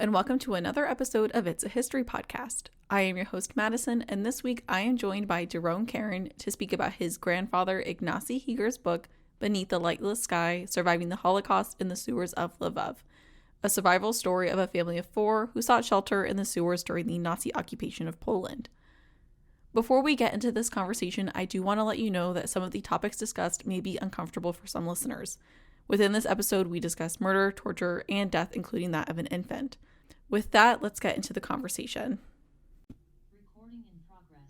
and welcome to another episode of It's a History Podcast. I am your host, Madison, and this week I am joined by Doron Keren to speak about his grandfather Ignacy Chiger's book, Beneath the Lightless Sky, Surviving the Holocaust in the Sewers of Lvov, a survival story of a family of four who sought shelter in the sewers during the Nazi occupation of Poland. Before we get into this conversation, I do want to let you know that some of the topics discussed may be uncomfortable for some listeners. Within this episode, we discuss murder, torture, and death, including that of an infant. With that, let's get into the conversation. Recording in progress.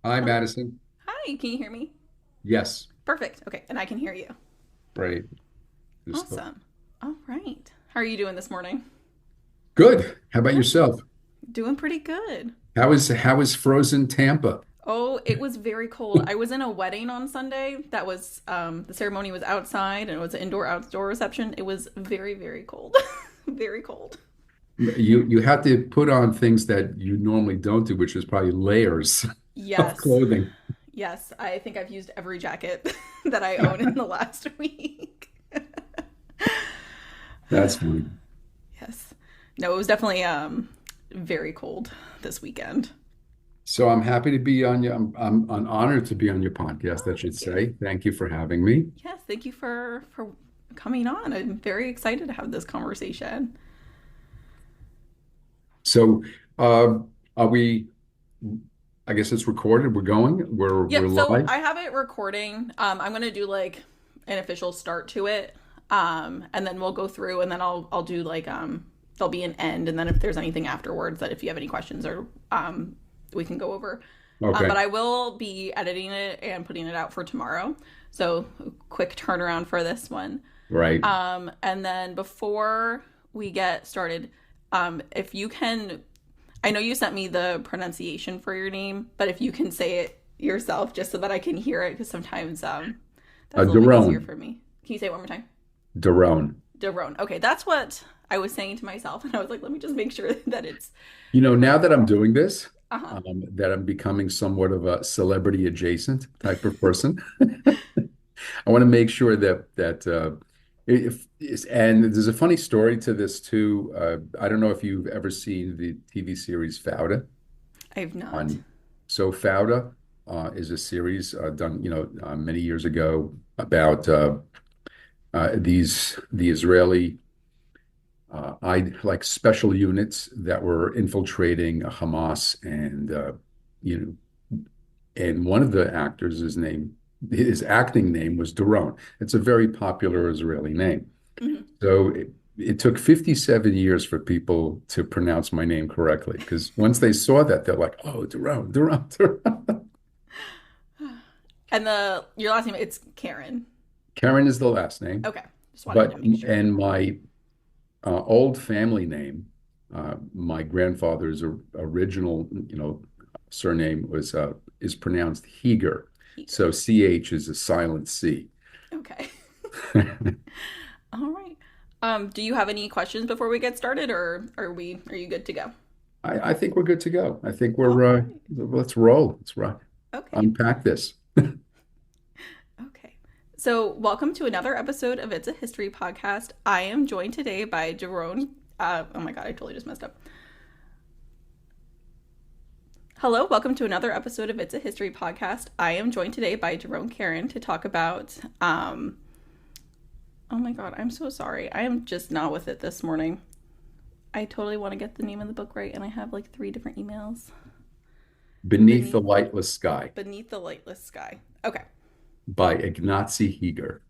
Hi, Madison. Hi, can you hear me? Yes. Perfect. Okay, and I can hear you. Great. Awesome. All right. How are you doing this morning? Good. How about yourself? Doing pretty good. How is frozen Tampa? Oh, it was very cold. I was in a wedding on Sunday. That was, the ceremony was outside and it was an indoor-outdoor reception. It was very, very cold. Very cold. You had to put on things that you normally don't do, which is probably layers of Yes. clothing. Yes, I think I've used every jacket that I own in the last week. That's funny. Yes. No, it was definitely very cold this weekend. So I'm happy to be on your. I'm honored to be on your podcast, I Oh, should thank you. say. Thank you for having me. Yes, thank you for coming on. I'm very excited to have this conversation. So, are we? I guess it's recorded. We're going. We're Yep, so live. I have it recording. I'm gonna do like an official start to it. And then we'll go through and then I'll do like there'll be an end, and then if there's anything afterwards that if you have any questions or we can go over. Okay. But I will be editing it and putting it out for tomorrow. So quick turnaround for this one. Right. And then before we get started, if you can, I know you sent me the pronunciation for your name, but if you can say it yourself just so that I can hear it, because sometimes that's a little bit easier Daron. for me. Can you say it one more time? Daron. Daron. Okay, that's what I was saying to myself, and I was like, let me just make sure that it's Now that I'm doing this, uh-huh. that I'm becoming somewhat of a celebrity adjacent type of person. I want to make sure that if and there's a funny story to this too. I don't know if you've ever seen the TV series Fauda I have not. on. So Fauda is a series done, many years ago about the Israeli I like special units that were infiltrating Hamas, and you and one of the actors, his acting name was Doron. It's a very popular Israeli name. Mhm. So it took 57 years for people to pronounce my name correctly, because once they saw that, they're like, "Oh, Doron, Doron, Doron." And your last name, it's Karen. Karen is the last name, Okay, just wanted but to make sure. and my old family name, my grandfather's original, surname is pronounced Heger. Heger. So CH is a silent C. Okay. All right. Do you have any questions before we get started, or are you good to go? I think we're good to go. I think All we're right. let's roll. Let's Okay. unpack this. Okay. So, welcome to another episode of It's a History Podcast. I am joined today by Doron. Oh my God, I totally just messed up. Hello, welcome to another episode of It's a History Podcast. I am joined today by Doron Keren to talk about. Oh my God, I'm so sorry. I am just not with it this morning. I totally want to get the name of the book right, and I have like 3 different emails. Beneath the Beneath Lightless Sky Beneath the Lightless Sky. Okay. by Ignacy Chiger.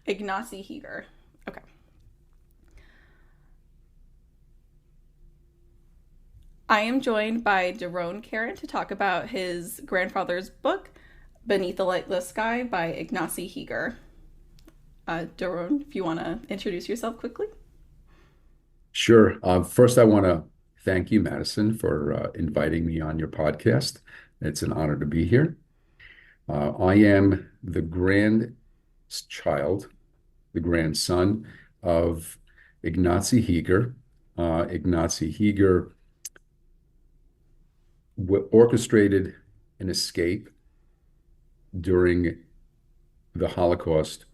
Ignacy Chiger. Okay. I am joined by Doron Keren to talk about his grandfather's book, Beneath the Lightless Sky by Ignacy Chiger. Doron, if you want to introduce yourself quickly. Sure. First, I want to Thank you, Madison, for inviting me on your podcast. It's an honor to be here. I am the grandchild, the grandson of Ignacy Chiger. Ignacy Chiger orchestrated an escape during the Holocaust.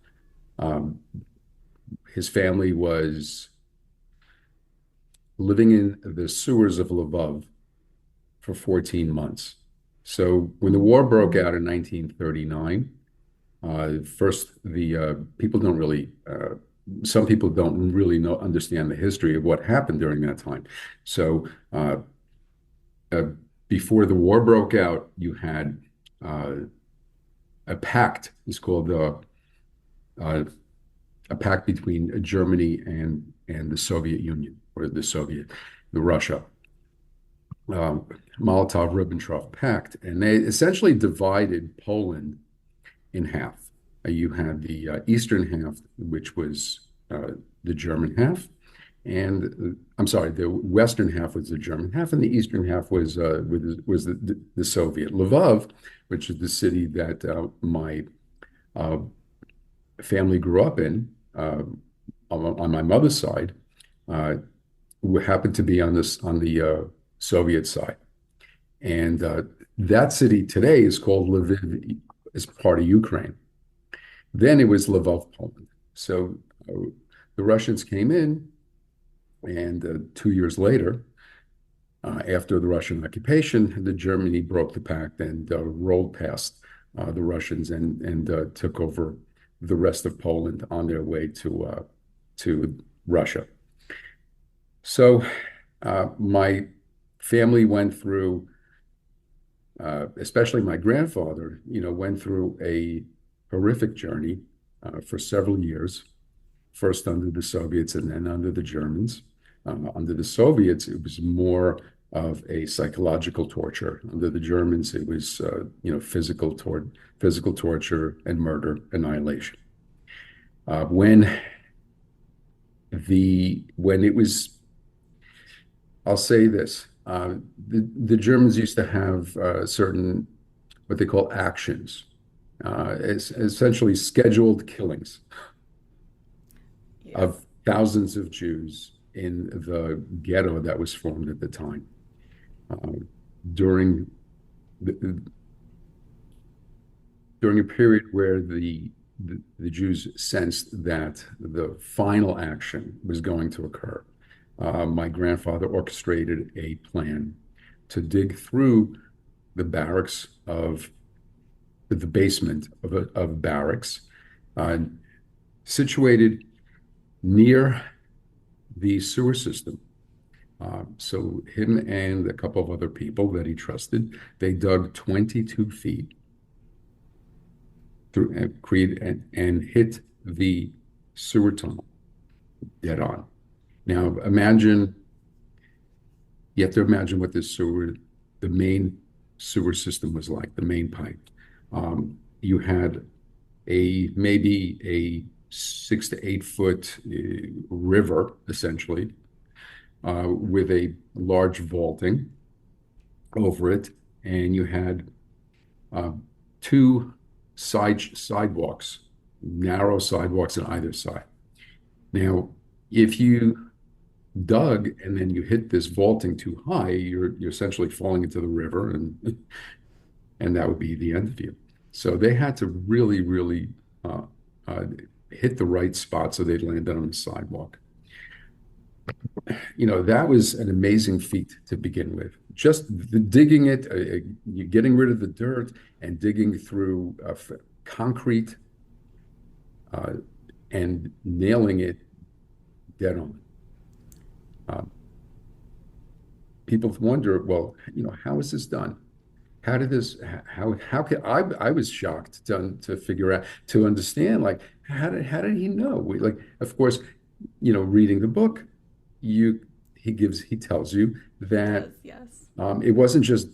Um, his family was living in the sewers of Lvov for 14 months. So when the war broke out in 1939, first the people don't really, some people don't really understand the history of what happened during that time. So uh, before the war broke out, you had uh, a pact. It's called uh, a pact between Germany and the Soviet Union, or the Russia, Molotov-Ribbentrop Pact, and they essentially divided Poland in half. You had the eastern half, which was the German half, and I'm sorry, the western half was the German half, and the eastern half was the Soviet. Lvov, which is the city that my uh, family grew up in, on my mother's side, uh, happened to be on the Soviet side, and that city today is called Lviv, is part of Ukraine. Then it was Lvov, Poland. So the Russians came in, and 2 years later, after the Russian occupation, the Germany broke the pact and rolled past the Russians and took over the rest of Poland on their way to Russia. So my family went through, especially my grandfather, went through a horrific journey for several years, first under the Soviets and then under the Germans. Under the Soviets, it was more of a psychological torture. Under the Germans, it was physical torture and murder, annihilation. When it was, I'll say this, the Germans used to have certain what they call actions, essentially scheduled killings of thousands of Jews in the ghetto that was formed at the time. During a period where the Jews sensed that the final action was going to occur, my grandfather orchestrated a plan to dig through the barracks of the basement of barracks, situated near the sewer system. So him and a couple of other people that he trusted, they dug 22 feet through and hit the sewer tunnel dead on. Now you have to imagine what the main sewer system was like, the main pipe. You had maybe a 6 to 8 foot river, essentially, with a large vaulting over it, and you had two sidewalks, narrow sidewalks on either side. Now, if you dug and then you hit this vaulting too high, you're essentially falling into the river, and that would be the end of you. So they had to really, really hit the right spot so they'd landed on the sidewalk. That was an amazing feat to begin with. Just digging it, you're getting rid of the dirt and digging through concrete and nailing it dead on. People wonder, well, how is this done? How did this? How could I was shocked to figure out, to understand, like, how did he know? Like, of course, reading the book, he tells you that Yes. it wasn't just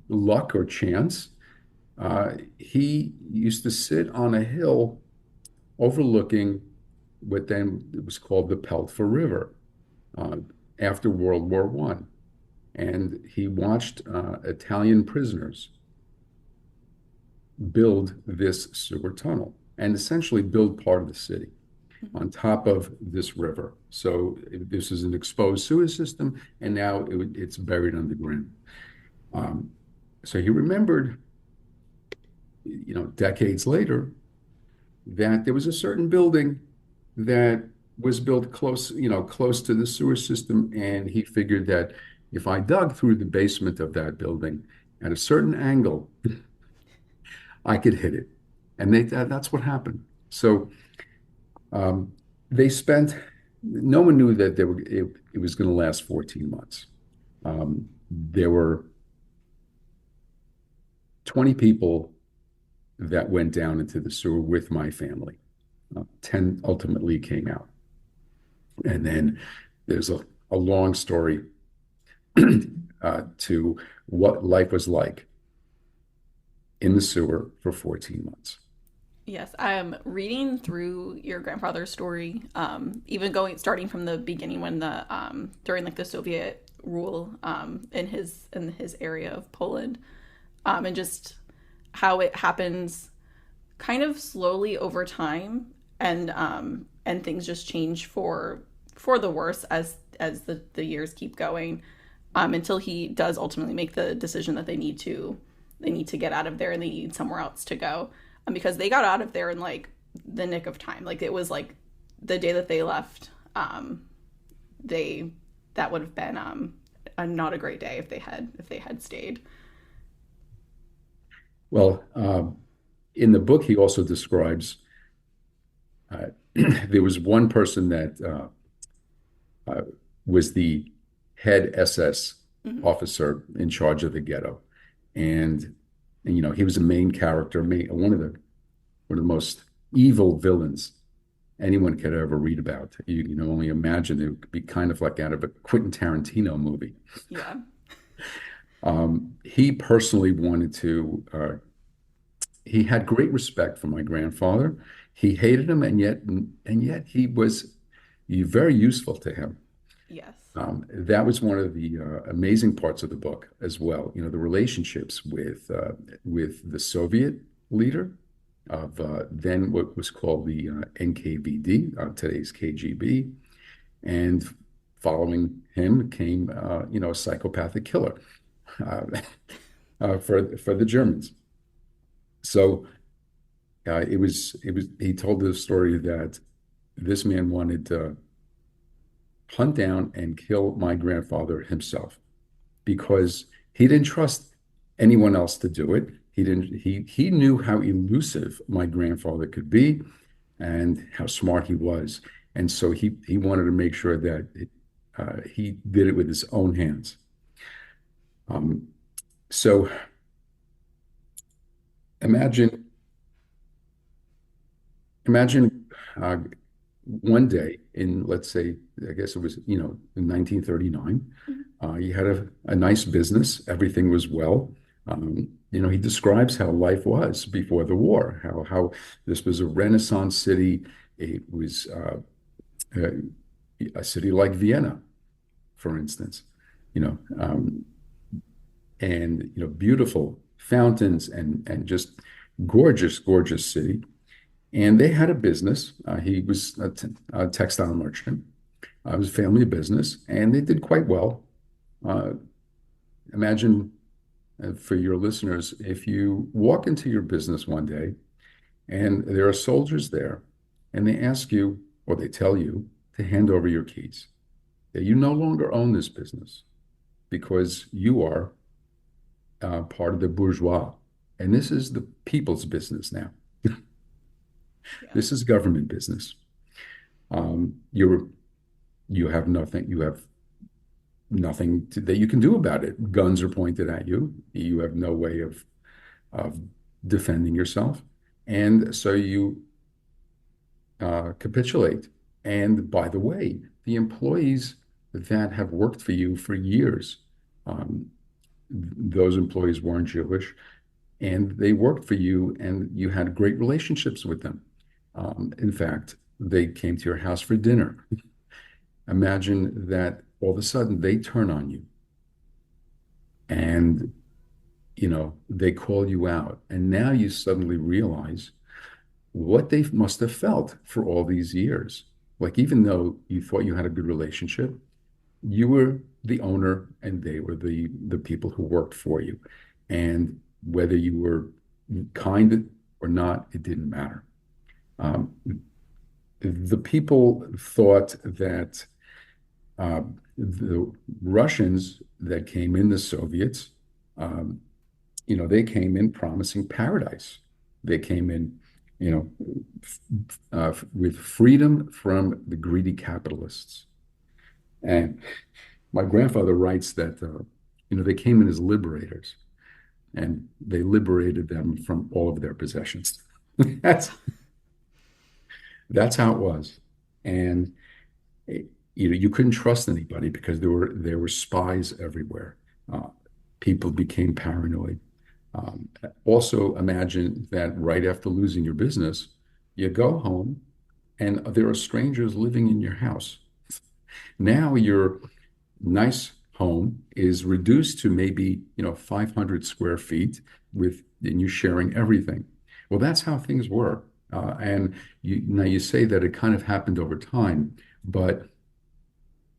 luck or chance. He used to sit on a hill overlooking what then it was called the Peltver River. after World War One, and he watched Italian prisoners build this sewer tunnel and essentially build part of the city on top of this river. So this is an exposed sewer system, and now it's buried underground. Um, so he remembered, decades later, that there was a certain building that was built close to the sewer system, and he figured that if I dug through the basement of that building at a certain angle, I could hit it. And that's what happened. So um, they spent, no one knew that it was going to last 14 months. There were 20 people that went down into the sewer with my family. 10 ultimately came out. And then there's a long story to what life was like in the sewer for 14 months. Yes, I'm reading through your grandfather's story, even starting from the beginning when during like the Soviet rule in his area of Poland, and just how it happens kind of slowly over time, and things just change for the worse as the years keep going, until he does ultimately make the decision that they need to get out of there and they need somewhere else to go, because they got out of there in like the nick of time. Like it was like the day that they left, that would have been not a great day if they had stayed. Well, in the book, he also describes there was one person that uh, was the head SS Mm-hmm. officer in charge of the ghetto, and he was a main character, one of the most evil villains anyone could ever read about. You can only imagine it would be kind of like out of a Quentin Tarantino movie. Yeah. He personally wanted to. He had great respect for my grandfather. He hated him, and yet he was very useful to him. Yes. That was one of the amazing parts of the book as well. The relationships with the Soviet leader of then what was called the NKVD, today's KGB, and following him came a psychopathic killer uh, for the Germans. So he told the story that this man wanted to hunt down and kill my grandfather himself because he didn't trust anyone else to do it. He knew how elusive my grandfather could be and how smart he was. And so he wanted to make sure that he did it with his own hands. Um, so imagine imagine one day in, let's say, I guess it was, in 1939, you had a nice business, everything was well. He describes how life was before the war, how this was a Renaissance city. It was uh, a city like Vienna, for instance, you know, um, and beautiful fountains and just gorgeous, gorgeous city. And they had a business. He was a textile merchant. It was a family business, and they did quite well. Uh, Imagine, for your listeners, if you walk into your business one day and there are soldiers there, and they ask you, or they tell you, to hand over your keys, that you no longer own this business because you are part of the bourgeois, and this is the people's business now. Yeah. This is government business. You have nothing. You have nothing that you can do about it. Guns are pointed at you. You have no way of defending yourself, and so you capitulate. And by the way, the employees that have worked for you for years, um, those employees weren't Jewish, and they worked for you, and you had great relationships with them. In fact, they came to your house for dinner. Imagine that all of a sudden they turn on you and they call you out. And now you suddenly realize what they must have felt for all these years. Like, even though you thought you had a good relationship, you were the owner and they were the people who worked for you. And whether you were kind or not, it didn't matter. Um, the people thought that the Russians that came in, the Soviets, um, they came in promising paradise. They came in, you know, with freedom from the greedy capitalists. And my grandfather writes that, they came in as liberators and they liberated them from all of their possessions. That's that's how it was. And you couldn't trust anybody because there were spies everywhere. Uh, People became paranoid. Also, imagine that right after losing your business, you go home and there are strangers living in your house. Now your nice home is reduced to maybe 500 square feet and you sharing everything. Well, that's how things were. And now you say that it kind of happened over time, but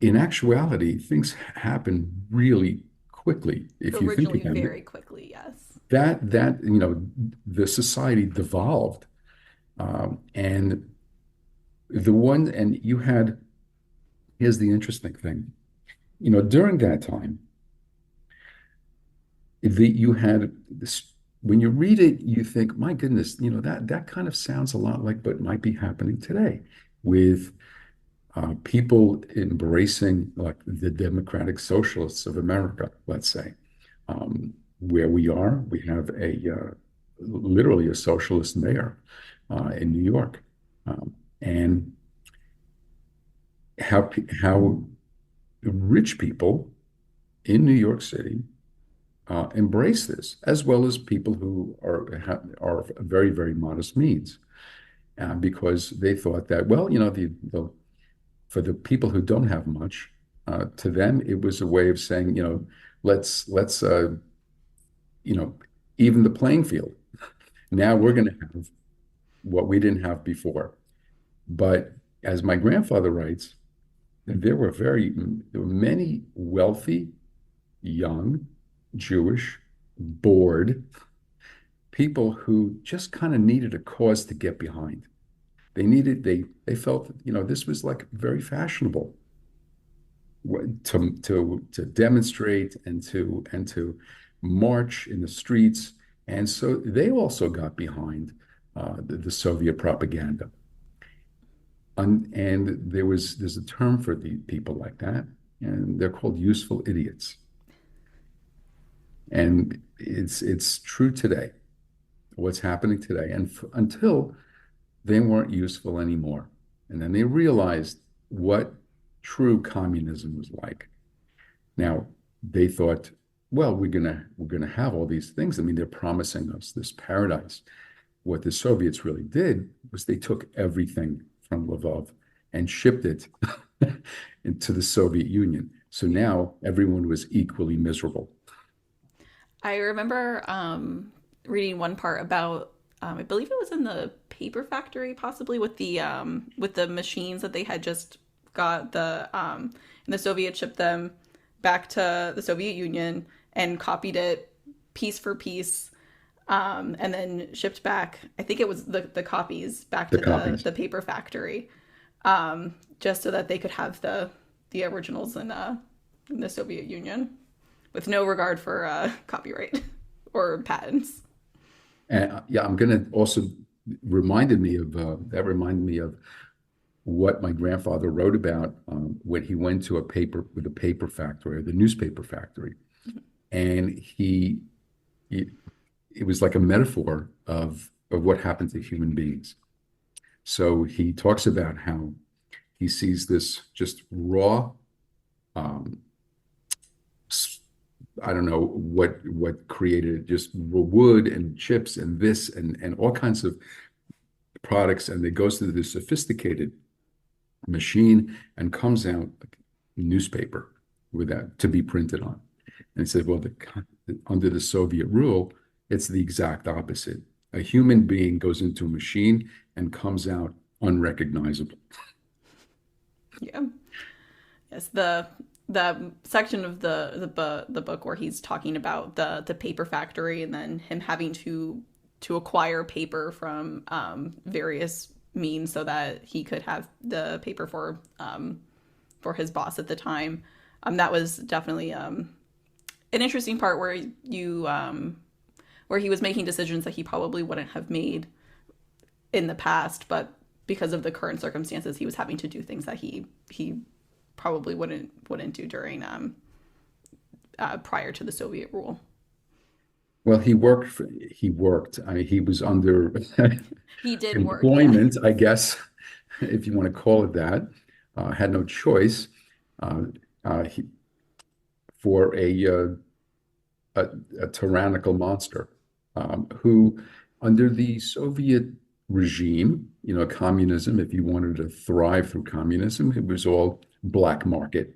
in actuality, things happen really quickly if you think Originally, about it. very quickly, yes. The society devolved, and you had. Here's the interesting thing. During that time, you had this. When you read it, you think, my goodness, that kind of sounds a lot like what might be happening today with people embracing like the democratic socialists of America, let's say. Where we have literally a socialist mayor in New York, and how rich people in New York City embrace this, as well as people who are very, very modest means, because they thought that, well, for the people who don't have much, to them it was a way of saying, let's you know even the playing field. Now we're going to have what we didn't have before. But as my grandfather writes, there were many wealthy, young, Jewish, bored people who just kind of needed a cause to get behind. They felt, this was like very fashionable to demonstrate and to march in the streets. And so they also got behind the Soviet propaganda. And there's a term for the people like that, and they're called useful idiots. And it's true today, what's happening today. And until they weren't useful anymore. And then they realized what true communism was like. Now, they thought, well, we're gonna have all these things. I mean, they're promising us this paradise. What the Soviets really did was they took everything from Lvov and shipped it into the Soviet Union. So now everyone was equally miserable. I remember reading one part about I believe it was in the paper factory, possibly with the machines that they had just got and the Soviets shipped them back to the Soviet Union and copied it piece for piece, and then shipped back. I think it was the copies back The to copies. the paper factory, just so that they could have the originals in the Soviet Union, with no regard for copyright or patents. And yeah, I'm going to also reminded me of that reminded me of what my grandfather wrote about when he went to a paper factory, or the newspaper factory, and he it was like a metaphor of what happened to human beings. So he talks about how he sees this just raw, um, I don't know what created it, just wood and chips and this and all kinds of products, and it goes through this sophisticated machine and comes out newspaper with that to be printed on. And he said, well, under the Soviet rule, it's the exact opposite. A human being goes into a machine and comes out unrecognizable. Yeah. Yes, the section of the book where he's talking about the paper factory and then him having to acquire paper from various means so that he could have the paper for his boss at the time. That was definitely an interesting part where where he was making decisions that he probably wouldn't have made in the past, but because of the current circumstances, he was having to do things that he probably wouldn't do during prior to the Soviet rule. Well, he worked. I mean, he was under He did work, yeah. employment, I guess, if you want to call it that. Had no choice uh, he, for a tyrannical monster who, under the Soviet regime, communism, if you wanted to thrive through communism, it was all black market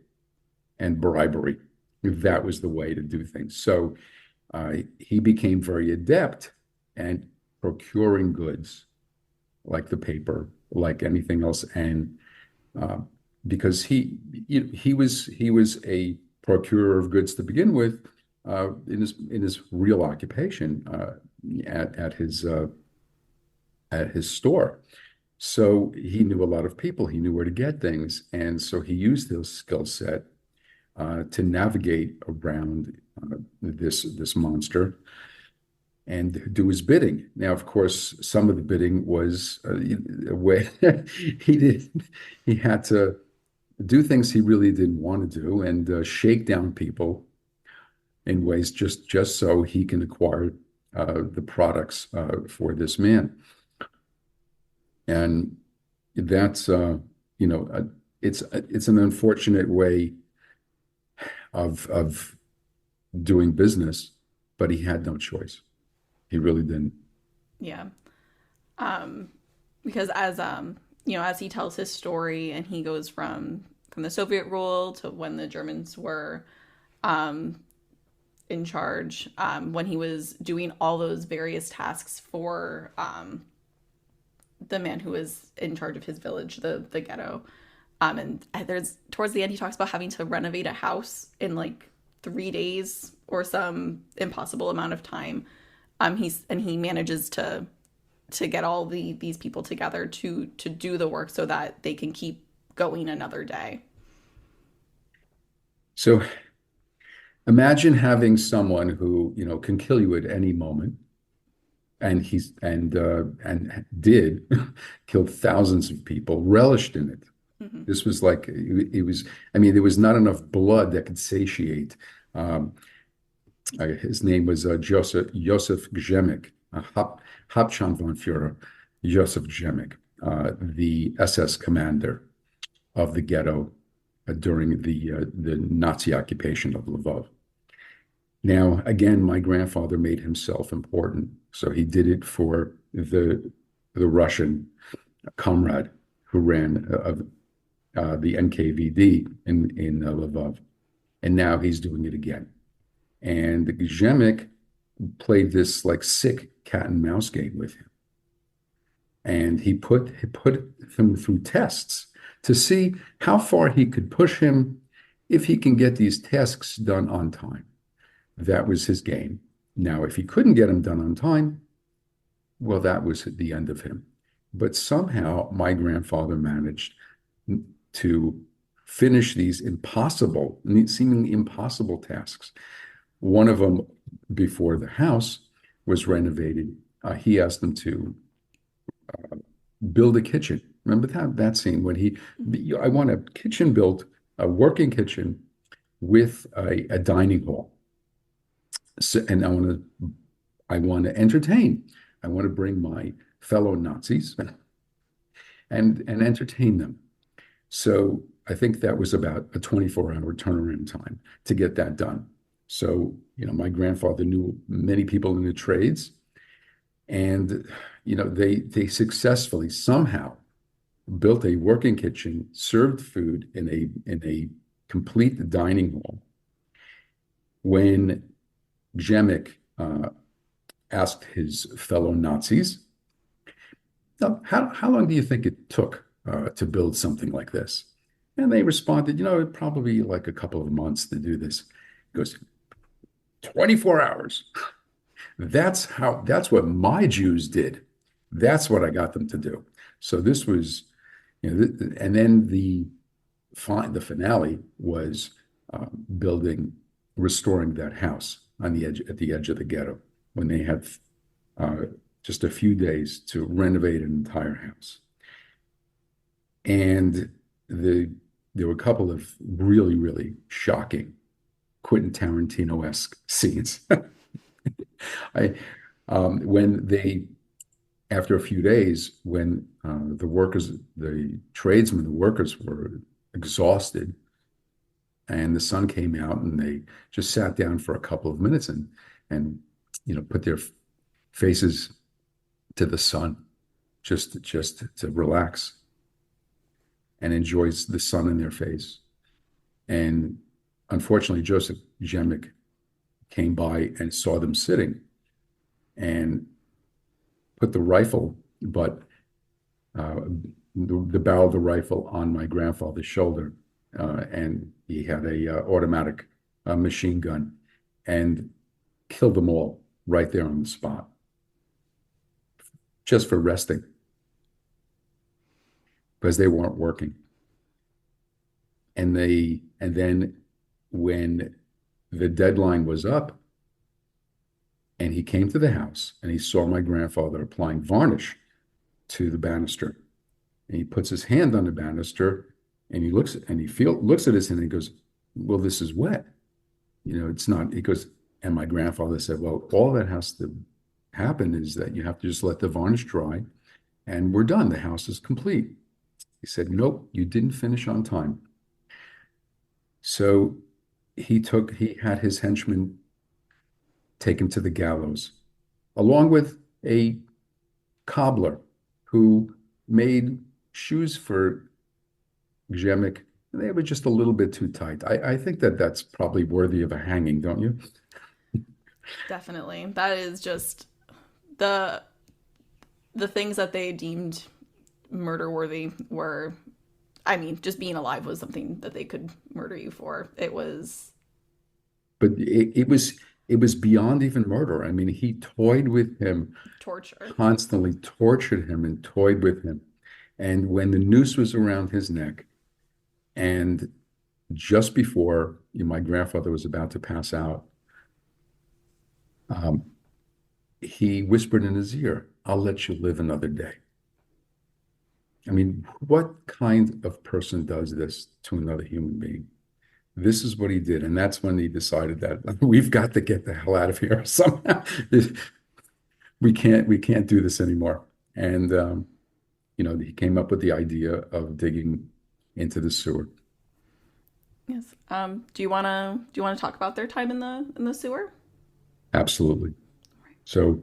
and bribery. That was the way to do things. So he became very adept at procuring goods like the paper, like anything else, and because he was a procurer of goods to begin with in his real occupation at his store. So he knew a lot of people. He knew where to get things, and so he used his skill set to navigate around this monster and do his bidding. Now, of course, some of the bidding was way he had to do things he really didn't want to do and shake down people in ways just so he can acquire the products for this man. And that's it's an unfortunate way of doing business, but he had no choice. He really didn't. Yeah. Because as he tells his story and he goes from the Soviet rule to when the Germans were in charge, when he was doing all those various tasks for the man who was in charge of his village, the ghetto. And there's towards the end he talks about having to renovate a house in like 3 days or some impossible amount of time. He manages to get all these people together to do the work so that they can keep going another day. So imagine having someone who, can kill you at any moment, and did kill thousands of people, relished in it. Mm-hmm. This was like it was. I mean, there was not enough blood that could satiate. His name was Joseph Grzemik, Hauptstandführer Joseph Grzemik, the SS commander of the ghetto during the Nazi occupation of Lvov. Now, again, my grandfather made himself important, so he did it for the Russian comrade who ran the NKVD in Lvov, and now he's doing it again. And Grzemik played this like sick cat and mouse game with him, and he put him through tests to see how far he could push him if he can get these tasks done on time. That was his game. Now, if he couldn't get them done on time, well, that was the end of him. But somehow my grandfather managed to finish these seemingly impossible tasks. One of them, before the house was renovated, he asked them to build a kitchen. Remember that scene when I want a kitchen built, a working kitchen with a dining hall. So, and I want to entertain. I want to bring my fellow Nazis and entertain them. So I think that was about a 24-hour turnaround time to get that done. So, my grandfather knew many people in the trades, and, they successfully somehow built a working kitchen, served food in a complete the dining hall when Jemek asked his fellow Nazis, "Now, how long do you think it took to build something like this?" And they responded, it'd probably be like a couple of months to do this. He goes, 24 hours. That's what my Jews did. That's what I got them to do. So this was, and then the finale was restoring that house at the edge of the ghetto when they had uh, just a few days to renovate an entire house. And there were a couple of really, really shocking Quentin Tarantino-esque scenes. I when they After a few days, when the tradesmen, the workers were exhausted, and the sun came out, and they just sat down for a couple of minutes and put their faces to the sun, just to relax and enjoy the sun in their face. And unfortunately, Joseph Jemek came by and saw them sitting and put the rifle, but the barrel of the rifle on my grandfather's shoulder, and he had a automatic machine gun, and killed them all right there on the spot, just for resting, because they weren't working. And then when the deadline was up, and he came to the house and he saw my grandfather applying varnish to the banister, and he puts his hand on the banister, and he looks at his hand and he goes, "Well, this is wet. It's not." He goes, and my grandfather said, "Well, all that has to happen is that you have to just let the varnish dry, and we're done. The house is complete." He said, "Nope, you didn't finish on time." So he had his henchmen take him to the gallows, along with a cobbler who made shoes for Jemek. They were just a little bit too tight. I think that's probably worthy of a hanging, don't you? Definitely. That is just the things that they deemed murder worthy were, I mean, just being alive was something that they could murder you for. But it was beyond even murder. I mean, he toyed with him, torture. constantly tortured him and toyed with him. And when the noose was around his neck, and just before my grandfather was about to pass out, he whispered in his ear, "I'll let you live another day." I mean, what kind of person does this to another human being? This is what he did. And that's when he decided that we've got to get the hell out of here somehow. We can't do this anymore. And he came up with the idea of digging into the sewer. Yes. Do you wanna talk about their time in the sewer? Absolutely. So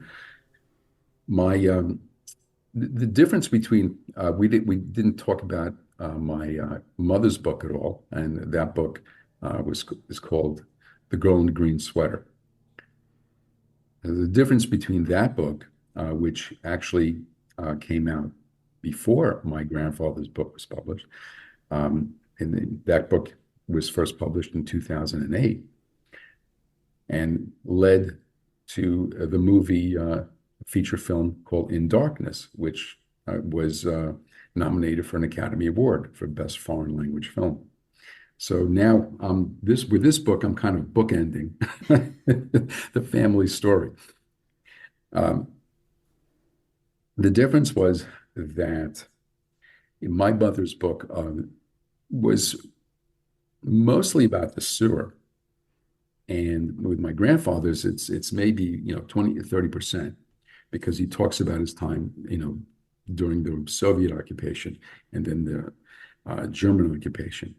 my the difference between we didn't talk about my mother's book at all, and that book is called The Girl in the Green Sweater. The difference between that book, which actually came out before my grandfather's book was published, that book was first published in 2008 and led to the movie feature film called In Darkness, which was nominated for an Academy Award for Best Foreign Language Film. So now with this book, I'm kind of bookending the family story. The difference was that my mother's book was mostly about the sewer. And with my grandfather's, it's maybe 20 to 30%, because he talks about his time during the Soviet occupation and then the German occupation.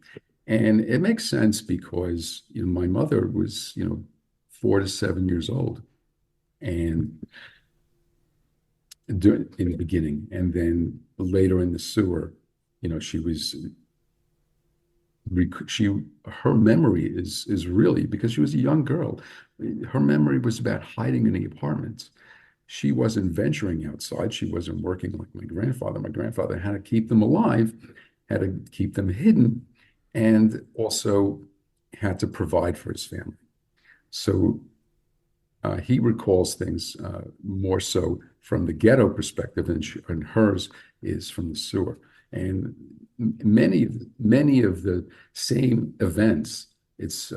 And it makes sense because my mother was 4 to 7 years old, and in the beginning, and then later in the sewer, she was her memory is really, because she was a young girl, her memory was about hiding in the apartments. She wasn't venturing outside. She wasn't working like my grandfather. My grandfather had to keep them alive, had to keep them hidden, and also had to provide for his family. So he recalls things more so from the ghetto perspective, and hers is from the sewer. And many of the same events. It's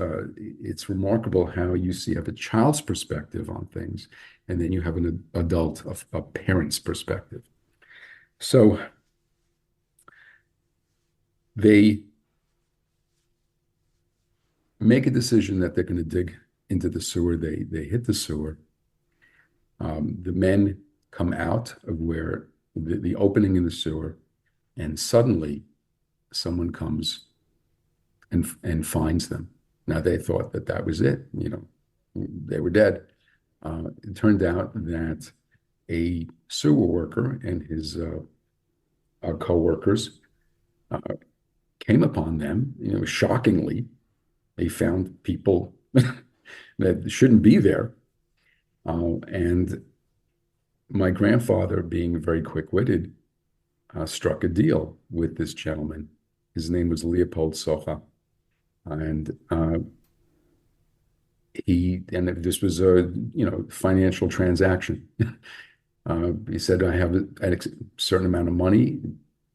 remarkable how you have a child's perspective on things, and then you have an adult, a parent's perspective. So they make a decision that they're going to dig into the sewer. They hit the sewer. The men come out of where the opening in the sewer, and suddenly someone comes and finds them. Now they thought that that was it. They were dead. It turned out that a sewer worker and his co-workers came upon them. Shockingly, they found people that shouldn't be there. And my grandfather, being very quick-witted, struck a deal with this gentleman. His name was Leopold Socha. And this was a financial transaction. He said, I have a certain amount of money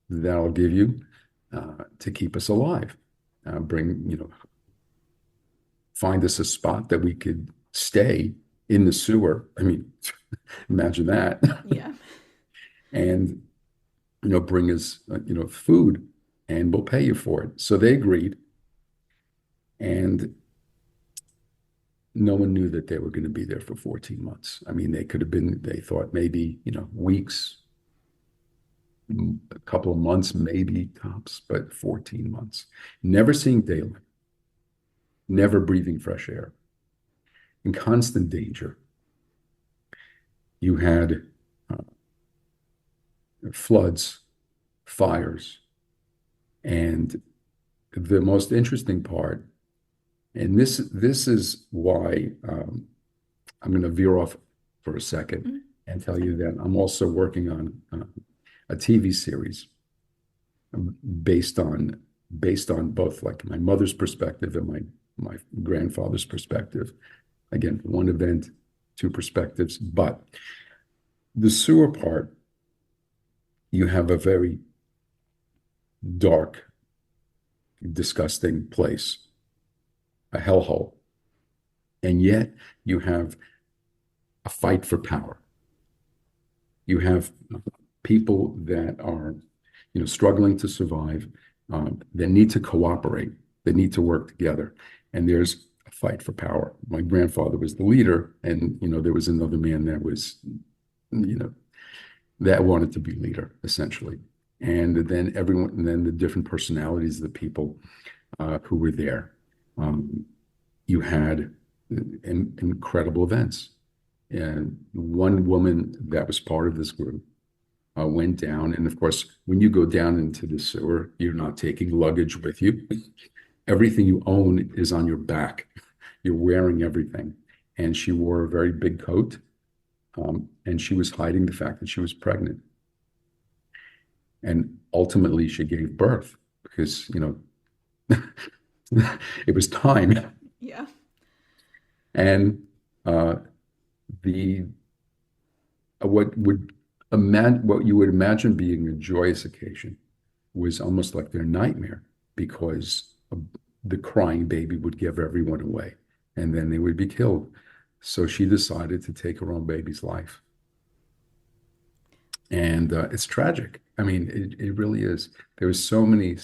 that I'll give you to keep us alive. Find us a spot that we could stay in the sewer. I mean, imagine that. Yeah. And bring us food, and we'll pay you for it. So they agreed, and no one knew that they were going to be there for 14 months. I mean, they thought maybe weeks, a couple of months, maybe tops, but 14 months. Never seeing daylight, never breathing fresh air, in constant danger. You had floods, fires, and the most interesting part, and this is why I'm going to veer off for a second and tell you that I'm also working on a TV series based on both like my mother's perspective and my grandfather's perspective. Again, one event, two perspectives, but the sewer part, you have a very dark, disgusting place, a hellhole. And yet you have a fight for power. You have people that are, struggling to survive, that need to cooperate, that need to work together. And there's a fight for power. My grandfather was the leader, and, there was another man that was, that wanted to be leader, essentially. And then the different personalities of the people who were there. You had incredible events. And one woman that was part of this group went down. And of course, when you go down into the sewer, you're not taking luggage with you. Everything you own is on your back. You're wearing everything. And she wore a very big coat. And she was hiding the fact that she was pregnant. And ultimately, she gave birth because, it was time. Yeah. And what you would imagine being a joyous occasion was almost like their nightmare, because the crying baby would give everyone away, and then they would be killed. So she decided to take her own baby's life. And it's tragic. I mean, it really is. There was so many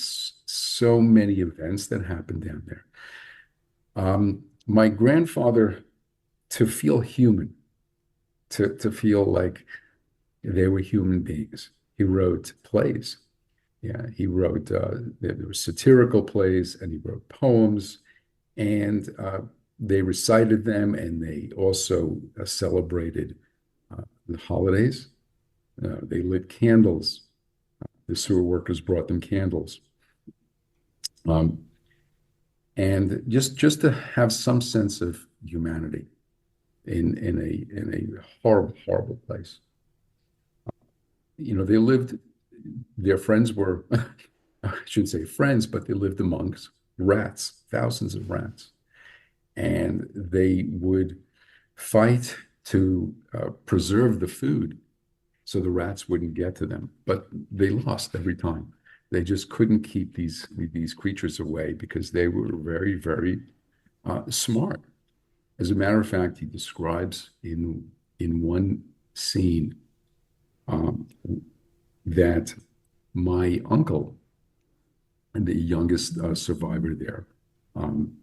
events that happened down there. My grandfather, to feel human, to feel like they were human beings, he wrote plays. Yeah, he wrote, there were satirical plays, and he wrote poems, and they recited them, and they also celebrated the holidays. They lit candles. The sewer workers brought them candles. and just to have some sense of humanity in a horrible, horrible place. They lived, their friends were, I shouldn't say friends, but they lived amongst rats, thousands of rats. And they would fight to preserve the food so the rats wouldn't get to them. But they lost every time. They just couldn't keep these creatures away because they were very, very smart. As a matter of fact, he describes in one scene um, that my uncle, the youngest survivor there, um,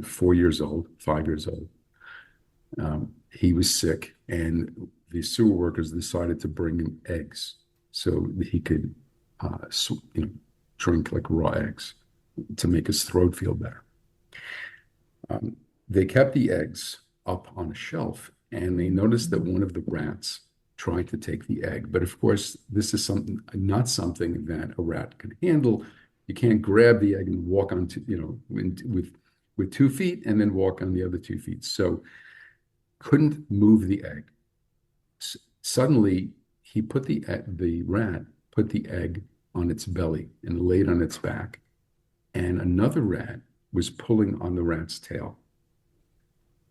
4 years old, 5 years old, he was sick, and the sewer workers decided to bring him eggs so that he could, drink like raw eggs to make his throat feel better. Um, they kept the eggs up on a shelf, and they noticed that one of the rats tried to take the egg. But of course, this is not something that a rat can handle. You can't grab the egg and walk on, with 2 feet and then walk on the other 2 feet. So couldn't move the egg. Suddenly, the rat put the egg on its belly and laid on its back, and another rat was pulling on the rat's tail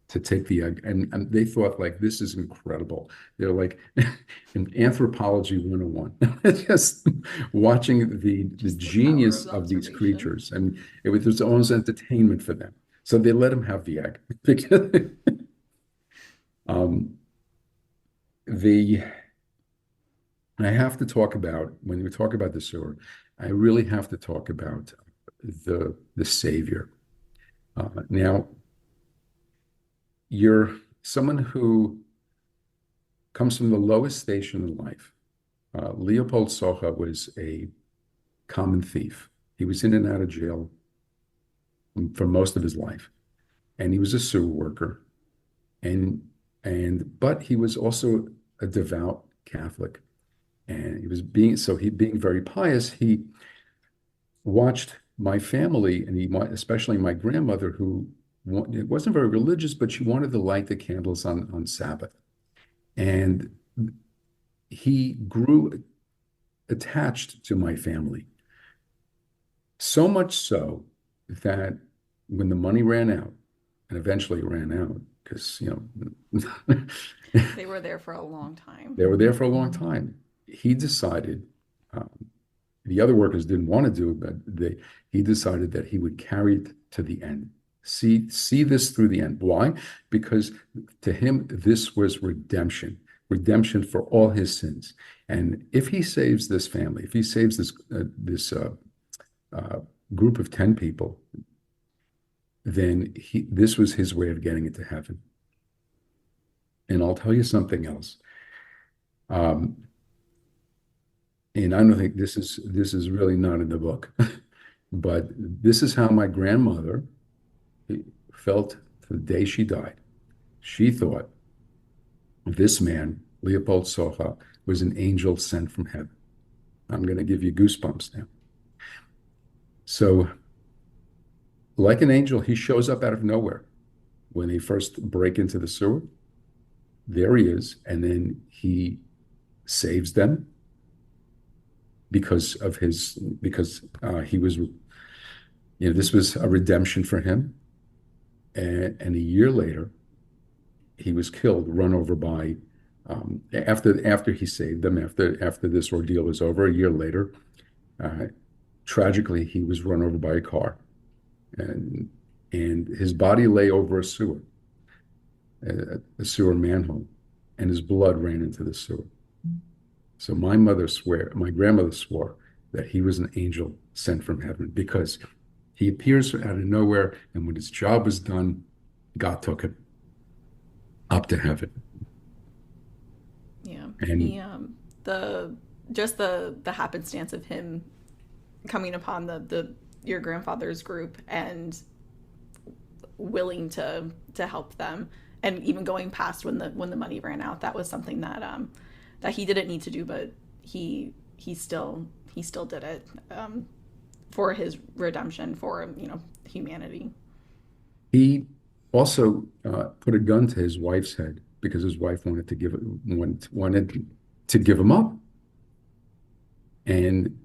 to take the egg. And they thought, like, this is incredible. They're like in anthropology 101, just watching the Just the genius power of of these observation. creatures. And it was almost entertainment for them. So they let him have the egg. um, the I have to talk about, when we talk about the sewer, I really have to talk about the savior. Now, you're someone who comes from the lowest station in life. Leopold Socha was a common thief. He was in and out of jail for most of his life, and he was a sewer worker. But he was also a devout Catholic, and being very pious. He watched my family, and especially my grandmother, who wasn't very religious, but she wanted to light the candles on Sabbath. And he grew attached to my family, so much so that when the money ran out, and eventually it ran out, because They were there for a long time. they were there for a long time, he decided, um, the other workers didn't want to do it, but he decided that he would carry it to the end. See this through the end. Why? Because to him, this was redemption for all his sins. And if he saves this family, if he saves this group of 10 people, then this was his way of getting into heaven. And I'll tell you something else. And I don't think this is really not in the book, but this is how my grandmother felt the day she died. She thought this man, Leopold Socha, was an angel sent from heaven. I'm going to give you goosebumps now. So, like an angel, he shows up out of nowhere when they first break into the sewer. There he is, and then he saves them because he was, this was a redemption for him. And a year later, he was killed, run over by, after he saved them, after this ordeal was over, a year later, tragically, he was run over by a car, and his body lay over a sewer manhole, and his blood ran into the sewer. So my grandmother swore that he was an angel sent from heaven, because he appears out of nowhere, and when his job was done, God took him up to heaven. Yeah. And He the happenstance of him coming upon your grandfather's group and willing to help them, and even going past when the money ran out, that was something that he didn't need to do, but he still did it. for his redemption for humanity. He also put a gun to his wife's head because his wife wanted to give him up. And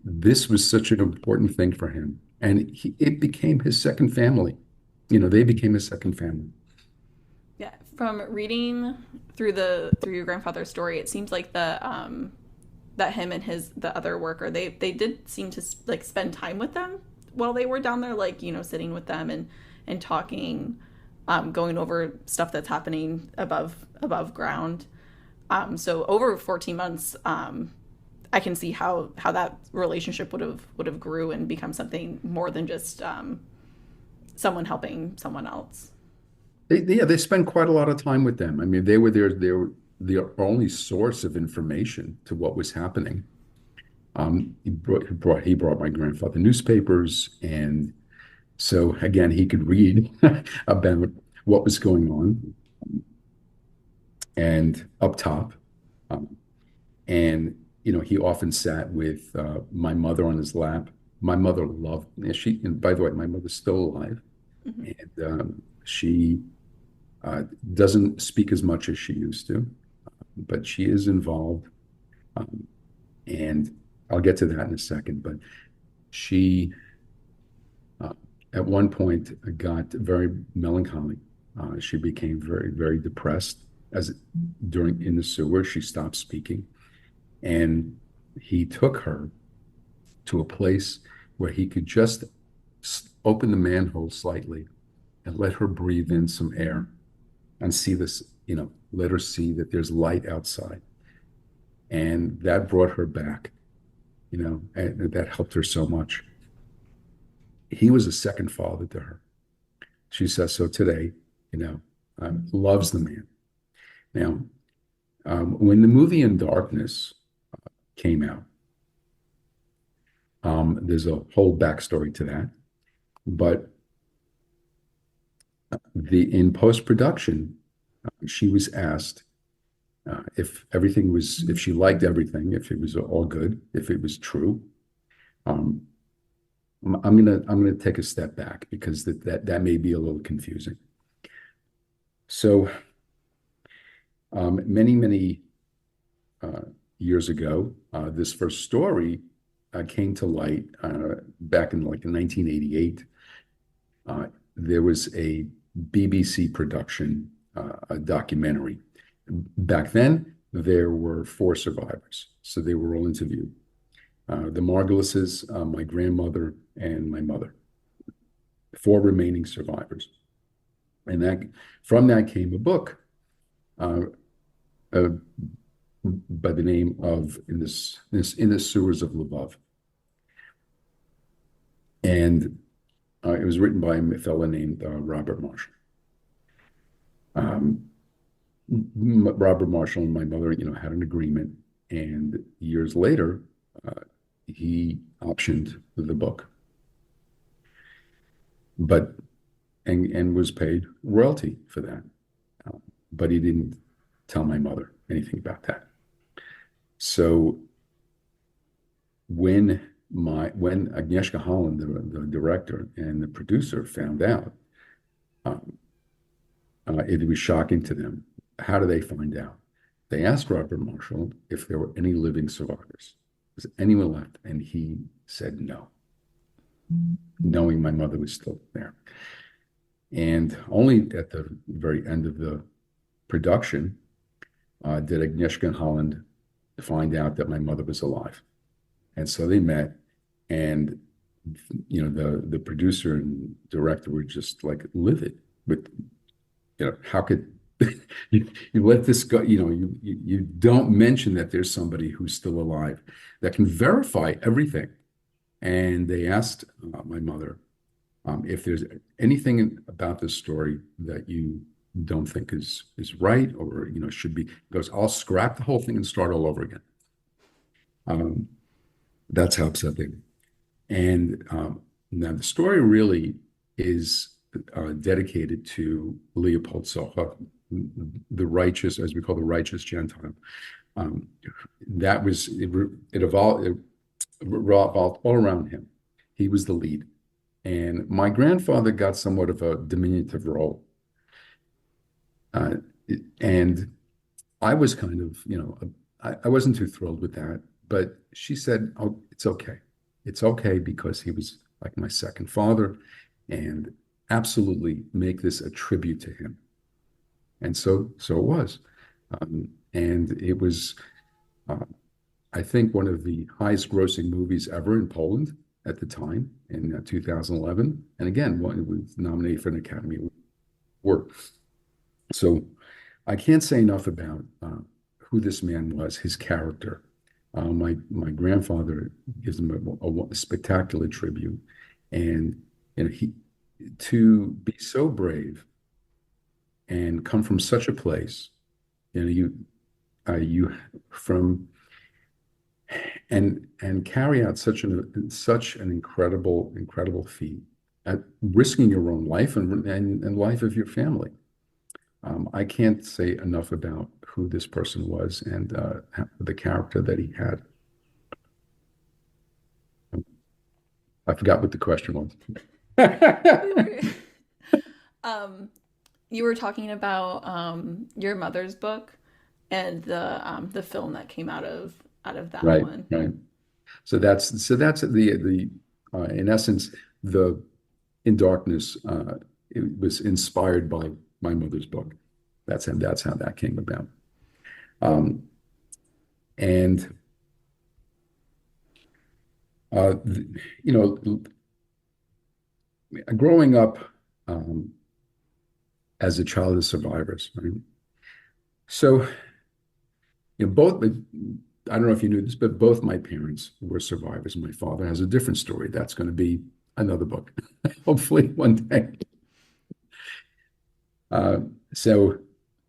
this was such an important thing for him. And it became his second family. They became his second family. Yeah, from reading through your grandfather's story, it seems like that him and the other worker, they did seem to like spend time with them while they were down there, like sitting with them and talking, going over stuff that's happening above ground. So over 14 months, I can see how that relationship would have grew and become something more than just someone helping someone else. They spent quite a lot of time with them. I mean, they were the only source of information to what was happening. He brought my grandfather newspapers, and so again, he could read about what was going on. And up top, and he often sat with my mother on his lap. My mother loved and by the way, my mother's still alive, and she doesn't speak as much as she used to, but she is involved. And I'll get to that in a second. But she, at one point, got very melancholy. She became very, very depressed in the sewer. She stopped speaking, and he took her to a place where he could just open the manhole slightly and let her breathe in some air and see this, let her see that there's light outside. And that brought her back, and that helped her so much. He was a second father to her. She says so today, loves the man. Now, when the movie In Darkness came out, there's a whole backstory to that. But in post-production, she was asked if she liked everything, if it was all good, if it was true. I'm gonna take a step back because that may be a little confusing. So many years ago, this first story came to light back in like 1988. There was a BBC production, a documentary. Back then, there were 4 survivors, so they were all interviewed. The Margulises, my grandmother, and my mother, 4 remaining survivors. And from that came a book by the name of In the Sewers of Lvov. And it was written by a fellow named Robert Marshall. Robert Marshall and my mother, had an agreement, and years later, he optioned the book, and was paid royalty for that, but he didn't tell my mother anything about that. So when Agnieszka Holland, the director and the producer, found out, it was shocking to them. How do they find out? They asked Robert Marshall if there were any living survivors. Was anyone left? And he said no, knowing my mother was still there. And only at the very end of the production did Agnieszka Holland find out that my mother was alive. And so they met, and the producer and director were just like livid. But how could you let this go? You don't mention that there's somebody who's still alive that can verify everything. And they asked my mother if there's anything about this story that you don't think is right or should be. He goes, I'll scrap the whole thing and start all over again. That's how upset they were. And now the story really is dedicated to Leopold Socha, the righteous, as we call the righteous Gentile. It revolved all around him. He was the lead. And my grandfather got somewhat of a diminutive role. Uh, and I was kind of, I wasn't too thrilled with that. But she said, "Oh, it's okay. It's okay because he was like my second father, and absolutely make this a tribute to him." And so it was. And it was, uh, I think, one of the highest grossing movies ever in Poland at the time in 2011. And again, it was nominated for an Academy Award. So I can't say enough about who this man was, his character. My grandfather gives him a spectacular tribute, and he to be so brave and come from such a place, you from and carry out such an incredible feat at risking your own life and life of your family. I can't say enough about who this person was and the character that he had. I forgot what the question was. um, you were talking about your mother's book and the film that came out of that Right, one. right. So that's the in essence the In Darkness. It was inspired by my mother's book. That's how that came about. Um, and uh, th- you know, growing up um, as a child of survivors, right? So both. I don't know if you knew this, but both my parents were survivors. My father has a different story. That's going to be another book, hopefully one day. Uh, so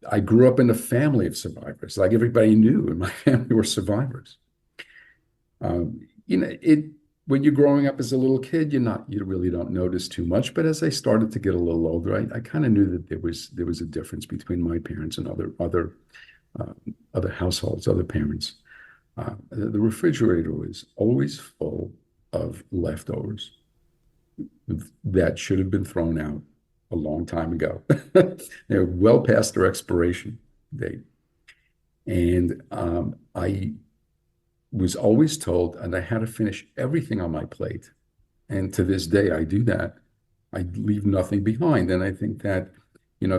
I grew up in a family of survivors. Like everybody knew in my family were survivors. It when you're growing up as a little kid, you really don't notice too much. But as I started to get a little older, I kind of knew that there was a difference between my parents and uh, other households, other parents. The refrigerator was always full of leftovers that should have been thrown out a long time ago. They're well past their expiration date. And I was always told, and I had to finish everything on my plate. And to this day, I do that. I leave nothing behind. And I think that,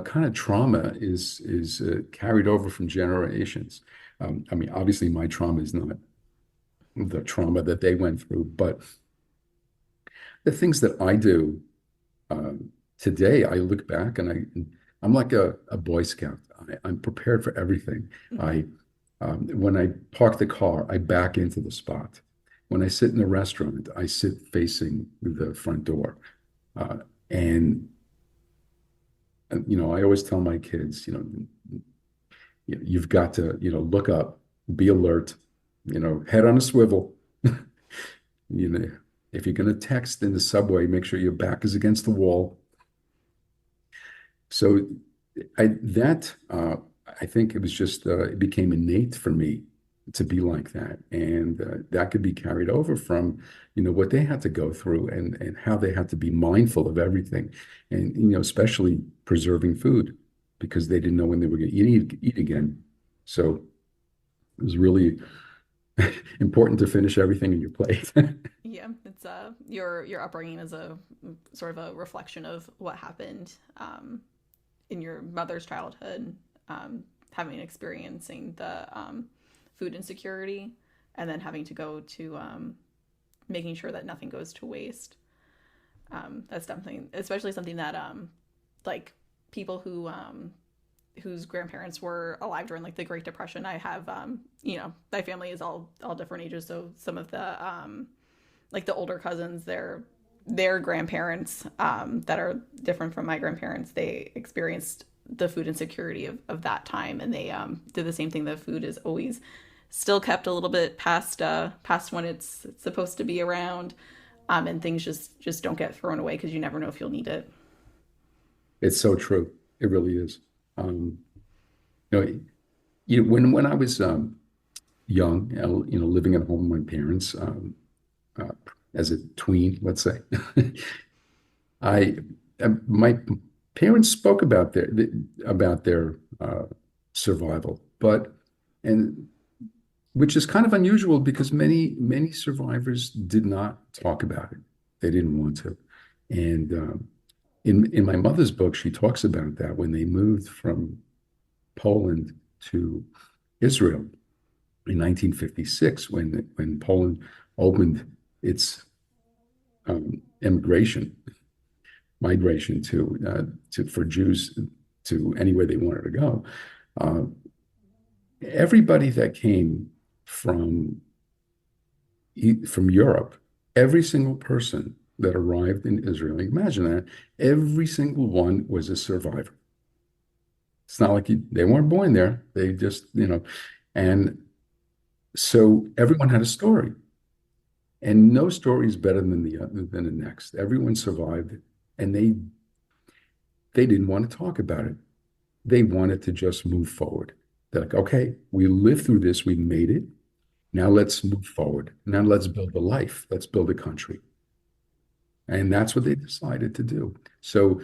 kind of trauma is carried over from generations. I mean, obviously, my trauma is not the trauma that they went through, but the things that I do today, I look back and I'm like a Boy Scout. I'm prepared for everything. I When I park the car, I back into the spot. When I sit in the restaurant, I sit facing the front door. Uh, and I always tell my kids, you've got to, look up, be alert, head on a swivel. You know, if you're going to text in the subway, make sure your back is against the wall. So I think it was just it became innate for me to be like that, and that could be carried over from what they had to go through and how they had to be mindful of everything, and especially preserving food because they didn't know when they were going to eat again. So it was really important to finish everything in your plate. Yeah, it's your upbringing is a sort of a reflection of what happened in your mother's childhood, having experiencing the food insecurity, and then having to go to making sure that nothing goes to waste. That's something, especially something that like people whose grandparents were alive during like the Great Depression. I have my family is all different ages, so some of the like the older cousins, their grandparents that are different from my grandparents, they experienced the food insecurity of that time, and they did the same thing. The food is always still kept a little bit past when it's supposed to be around, and things just don't get thrown away because you never know if you'll need it. It's so true. It really is. Um, you know, when I was young, living at home with my parents, as a tween, let's say. I my parents spoke about their survival, but and which is kind of unusual because many survivors did not talk about it. They didn't want to. And in my mother's book, she talks about that when they moved from Poland to Israel in 1956, when Poland opened its immigration migration to for Jews to anywhere they wanted to go. Uh, Everybody that came from from Europe, every single person that arrived in Israel, imagine that, every single one was a survivor. It's not like they weren't born there. They just, and so everyone had a story, and no story is better than the next. Everyone survived, and they didn't want to talk about it. They wanted to just move forward. They're like, okay, we lived through this, we made it. Now let's move forward. Now let's build a life. Let's build a country. And that's what they decided to do. So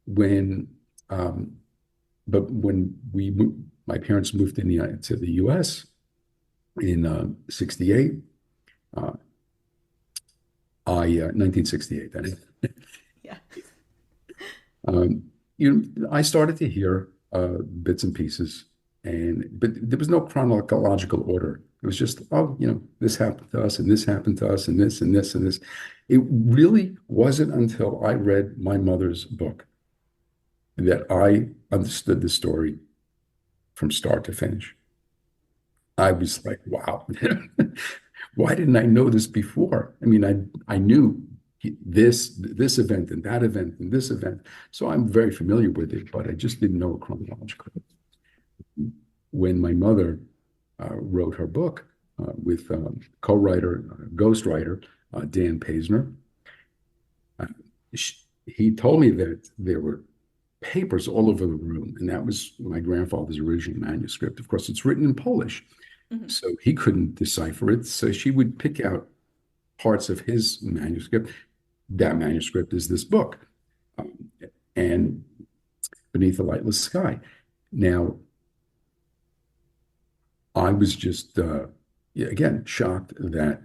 when, but when my parents moved to the U.S. in 68, 1968, that is. Yeah. I started to hear bits and pieces, but there was no chronological order. It was just, oh, this happened to us, and this happened to us, and this, and this, and this. It really wasn't until I read my mother's book that I understood the story from start to finish. I was like, wow, why didn't I know this before? I mean, I knew this event and that event and this event, so I'm very familiar with it, but I just didn't know it chronologically. When my mother wrote her book with co-writer, ghostwriter Dan Paisner, he told me that there were papers all over the room, and that was my grandfather's original manuscript. Of course, it's written in Polish, so he couldn't decipher it. So she would pick out parts of his manuscript. That manuscript is this book, and Beneath the Lightless Sky. Now, I was just, again, shocked that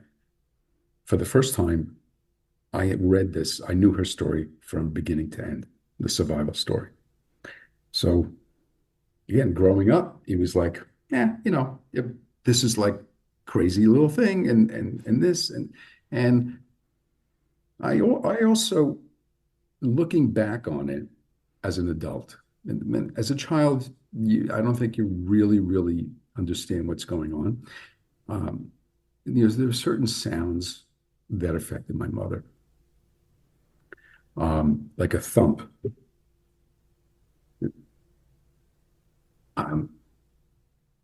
for the first time I had read this. I knew her story from beginning to end, the survival story. So, again, growing up, it was like, this is like crazy little thing, and this, and I also, looking back on it as an adult, and as a child, I don't think you really understand what's going on. There are certain sounds that affected my mother, like a thump.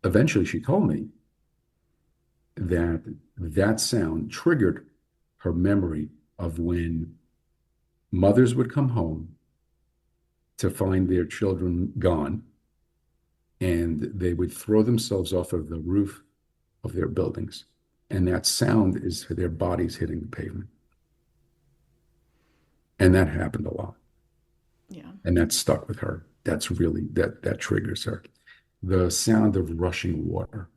Eventually, she told me that sound triggered her memory of when mothers would come home to find their children gone, and they would throw themselves off of the roof of their buildings. And that sound is their bodies hitting the pavement. And that happened a lot. Yeah. And that stuck with her. That's really, that triggers her. The sound of rushing water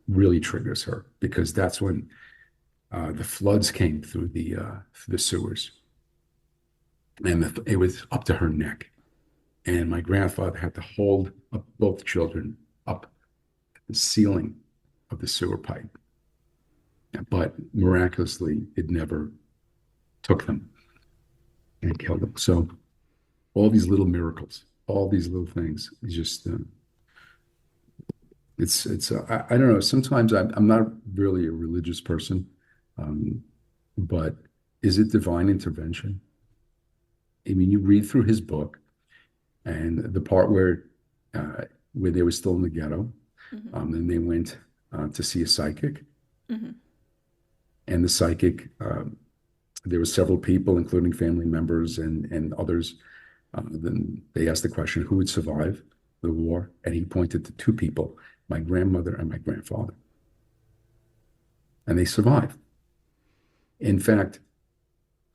really triggers her, because that's when the floods came through the sewers. And it was up to her neck. And my grandfather had to hold up both children up the ceiling of the sewer pipe. But miraculously, it never took them and killed them. So all these little miracles, all these little things, it's just, I don't know. Sometimes I'm not really a religious person, but is it divine intervention? I mean, you read through his book, and the part where they were still in the ghetto, and they went to see a psychic, and the psychic, there were several people, including family members and others. Then they asked the question, who would survive the war? And he pointed to two people, my grandmother and my grandfather. And they survived. In fact,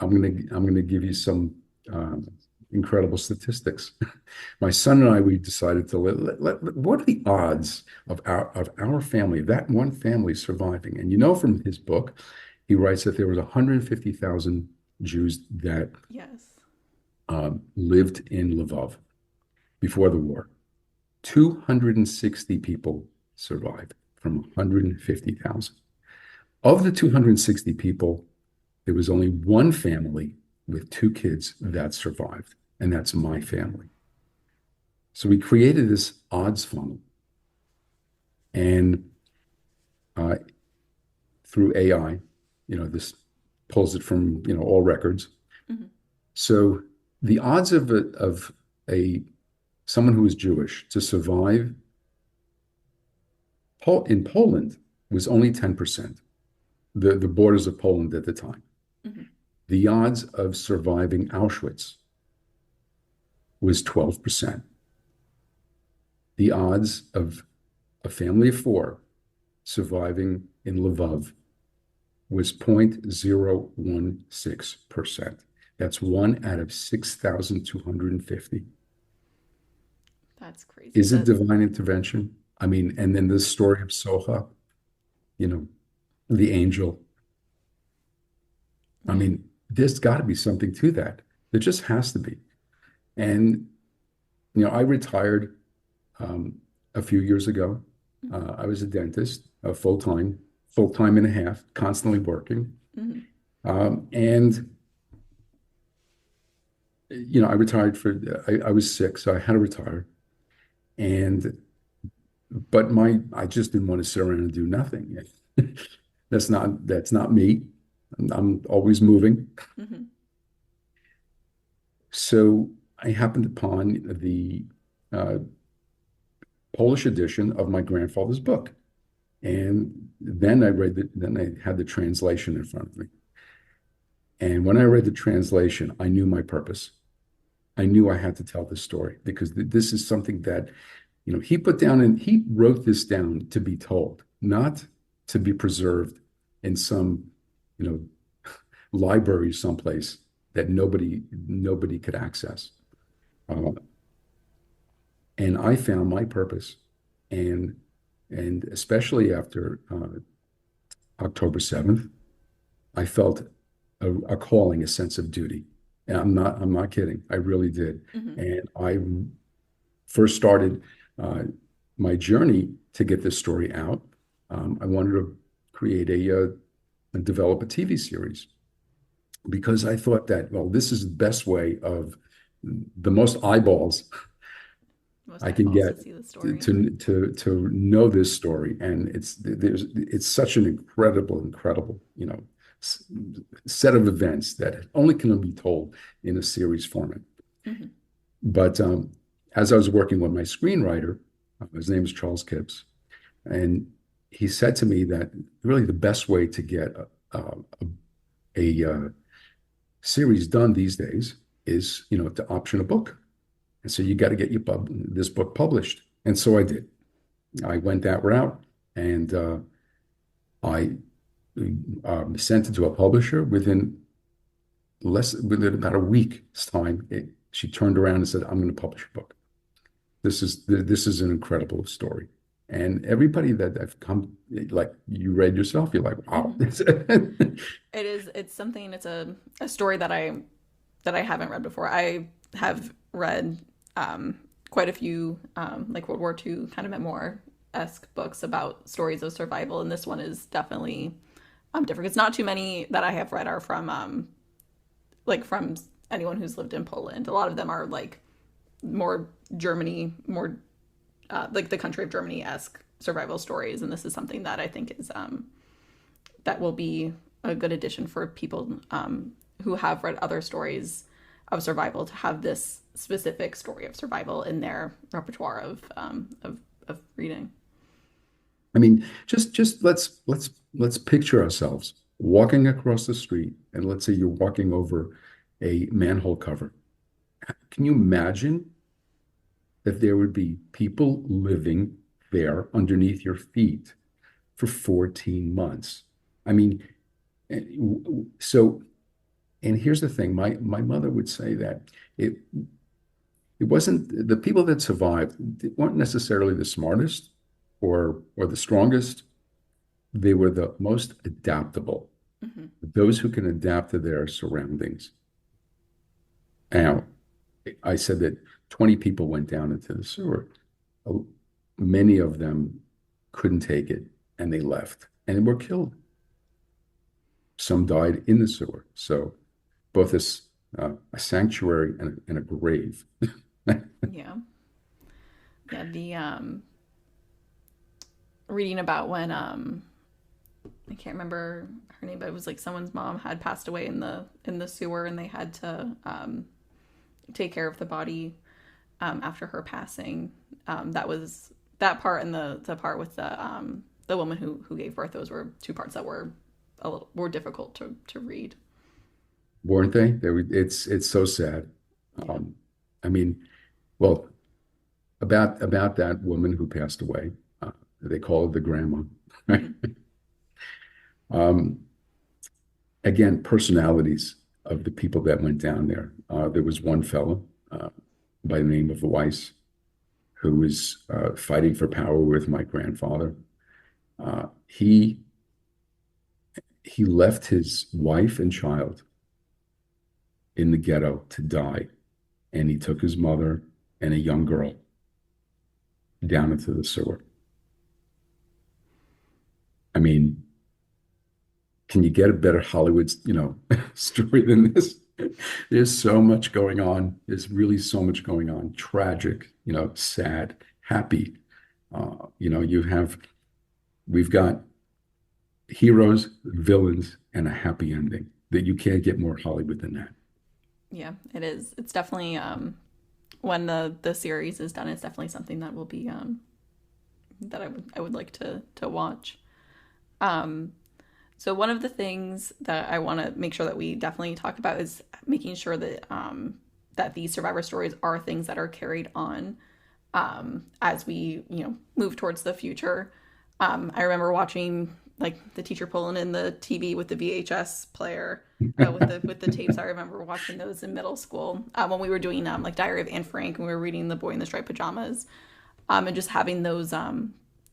I'm gonna give you some incredible statistics. My son and I, we decided to what are the odds of our family, that one family surviving? And you know, from his book, he writes that there was 150,000 Jews that Yes. lived in Lvov before the war. 260 people survived from 150,000. Of the 260 people, there was only one family with two kids that survived, and that's my family. So we created this odds funnel, and uh, through AI, this pulls it from all records. Mm-hmm. So the odds of a someone who is Jewish to survive in Poland was only 10%, the borders of Poland at the time. Mm-hmm. The odds of surviving Auschwitz was 12%. The odds of a family of four surviving in Lvov was 0.016%. That's 1 out of 6,250. That's crazy. Is it divine intervention? I mean, and then the story of Soha, the angel. I mean, there's got to be something to that. There just has to be. And, I retired a few years ago. I was a dentist, full-time and a half, constantly working. Mm-hmm. And, I retired I was sick, so I had to retire. But I just didn't want to sit around and do nothing. That's not me. I'm always moving. Mm-hmm. So I happened upon the Polish edition of my grandfather's book. And then then I had the translation in front of me. And when I read the translation, I knew my purpose. I knew I had to tell this story because this is something that, he put down, and he wrote this down to be told, not to be preserved in some, library someplace that nobody could access. And I found my purpose, and especially after October 7th, I felt a calling, a sense of duty. And I'm not kidding. I really did. Mm-hmm. And I first started my journey to get this story out. I wanted to create and develop a TV series because I thought that, well, this is the best way of the most eyeballs I can get to see the story. to know this story. And it's such an incredible, set of events that only can be told in a series format. Mm-hmm. But as I was working with my screenwriter, his name is Charles Kipps, and he said to me that really the best way to get a series done these days is, to option a book. And so you got to get this book published. And so I did. I went that route, and I sent it to a publisher within about a week's time. She turned around and said, "I'm going to publish a book. This is an incredible story." And everybody that I've come, like you read yourself, you're like, wow. Mm-hmm. It's something, it's a story that I haven't read before. I have read quite a few like World War II kind of memoir-esque books about stories of survival, and this one is definitely different. It's not too many that I have read are from from anyone who's lived in Poland. A lot of them are like more Germany, more like the country of Germany-esque survival stories, and this is something that I think is that will be a good addition for people who have read other stories of survival to have this specific story of survival in their repertoire of reading. I mean, just let's picture ourselves walking across the street, and let's say you're walking over a manhole cover. Can you imagine that there would be people living there underneath your feet for 14 months? I mean, So, and here's the thing, my mother would say that it it wasn't the people that survived weren't necessarily the smartest or the strongest. They were the most adaptable, Hmm. those who can adapt to their surroundings. Now, I said that 20 people went down into the sewer. Uh, Many of them couldn't take it and they left and were killed. Some died in the sewer. So both a sanctuary and a grave. Yeah. Yeah. The reading about when I can't remember her name, but it was like someone's mom had passed away in the sewer, and they had to take care of the body after her passing. That was that part, and the part with the woman who gave birth. Those were two parts that were a little more difficult to read. Weren't they? It's so sad. Yeah. Um, I mean, well, about that woman who passed away, they call her the grandma, right? Hmm. Um, Again, personalities of the people that went down there. There was one fellow by the name of Weiss who was fighting for power with my grandfather. He left his wife and child in the ghetto to die, and he took his mother and a young girl down into the sewer. I mean, can you get a better Hollywood, story than this? There's so much going on. There's really so much going on. Tragic, sad, happy. You have we've got heroes, villains, and a happy ending that you can't get more Hollywood than that. Yeah, it is. It's definitely when the series is done, it's definitely something that will be that I would like to watch. Um, so one of the things that I want to make sure that we definitely talk about is making sure that that these survivor stories are things that are carried on as we move towards the future. I remember watching like the teacher pulling in the TV with the VHS player with the tapes. I remember watching those in middle school when we were doing like Diary of Anne Frank and we were reading The Boy in the Striped Pajamas, and just having those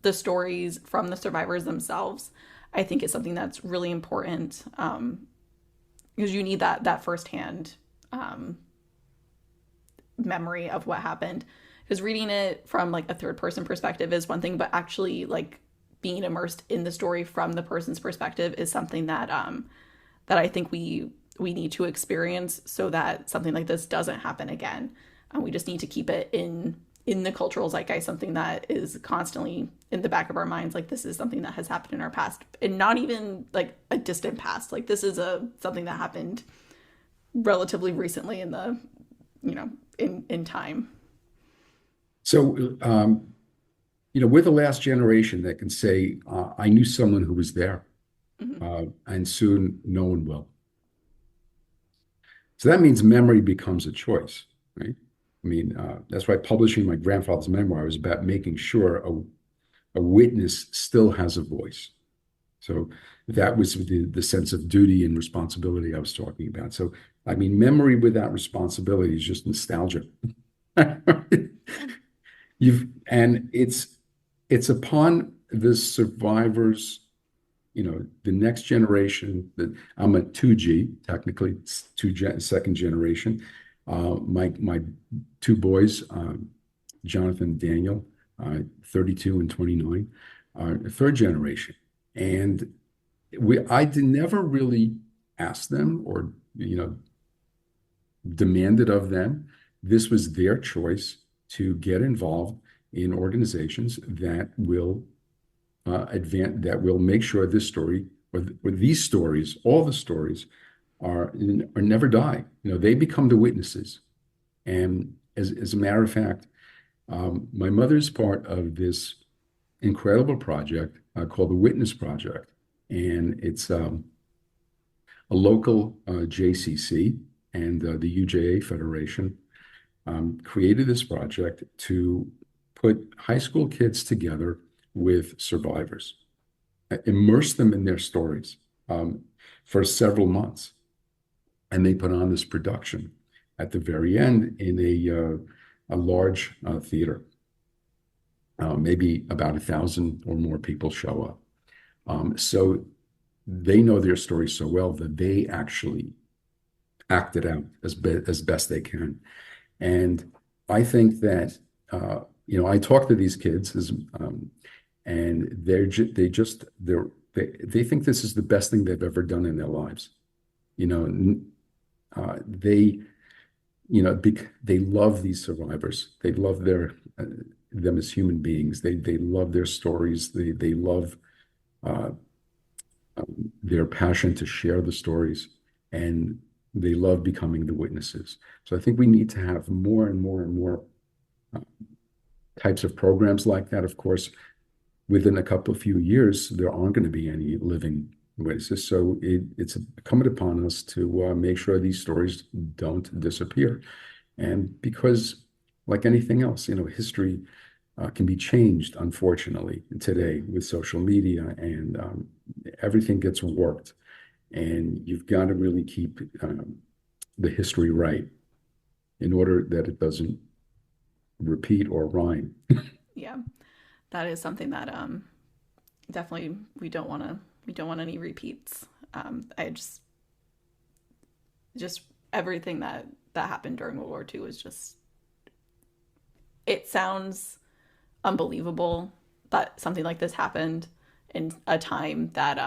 the stories from the survivors themselves. I think is something that's really important because you need that firsthand memory of what happened. Because reading it from like a third person perspective is one thing, but actually like being immersed in the story from the person's perspective is something that that I think we need to experience so that something like this doesn't happen again. We just need to keep it in the cultural zeitgeist, something that is constantly in the back of our minds. Like this is something that has happened in our past, and not even like a distant past. Like this is a something that happened relatively recently in the in time. So, we're the last generation that can say, I knew someone who was there, Mm-hmm. and soon no one will. So that means memory becomes a choice, right? I mean, that's why publishing my grandfather's memoir was about making sure a witness still has a voice. So that was the sense of duty and responsibility I was talking about. So, I mean, memory without responsibility is just nostalgia. Yeah. And it's upon the survivors, the next generation that I'm a 2G, technically, it's second generation. My two boys, Jonathan and Daniel, 32 and 29, are third generation. And I did never really ask them or, demanded of them. This was their choice to get involved in organizations that will that will make sure this story or these stories, all the stories, are never die. They become the witnesses. And as a matter of fact, my mother's part of this incredible project called the Witness Project, and it's a local JCC and the UJA Federation created this project to put high school kids together with survivors, immerse them in their stories. um, for several months. And they put on this production at the very end in a large theater. Maybe about 1,000 or more people show up. So they know their story so well that they actually act it out as best they can. And I think that I talk to these kids and they think this is the best thing they've ever done in their lives. You know, they they love these survivors. They love them as human beings. They love their stories. They love uh, their passion to share the stories, and they love becoming the witnesses. So I think we need to have more and more and more uh, types of programs like that. Of course, within a couple of few years, there aren't going to be any living witnesses. So it's incumbent upon us to make sure these stories don't disappear. And because, like anything else, history can be changed, unfortunately, today with social media, and everything gets warped. And you've got to really keep the history right in order that it doesn't repeat or rhyme. Yeah, that is something that definitely we don't want any repeats. I just everything that happened during World War II was just, it sounds unbelievable that something like this happened in a time that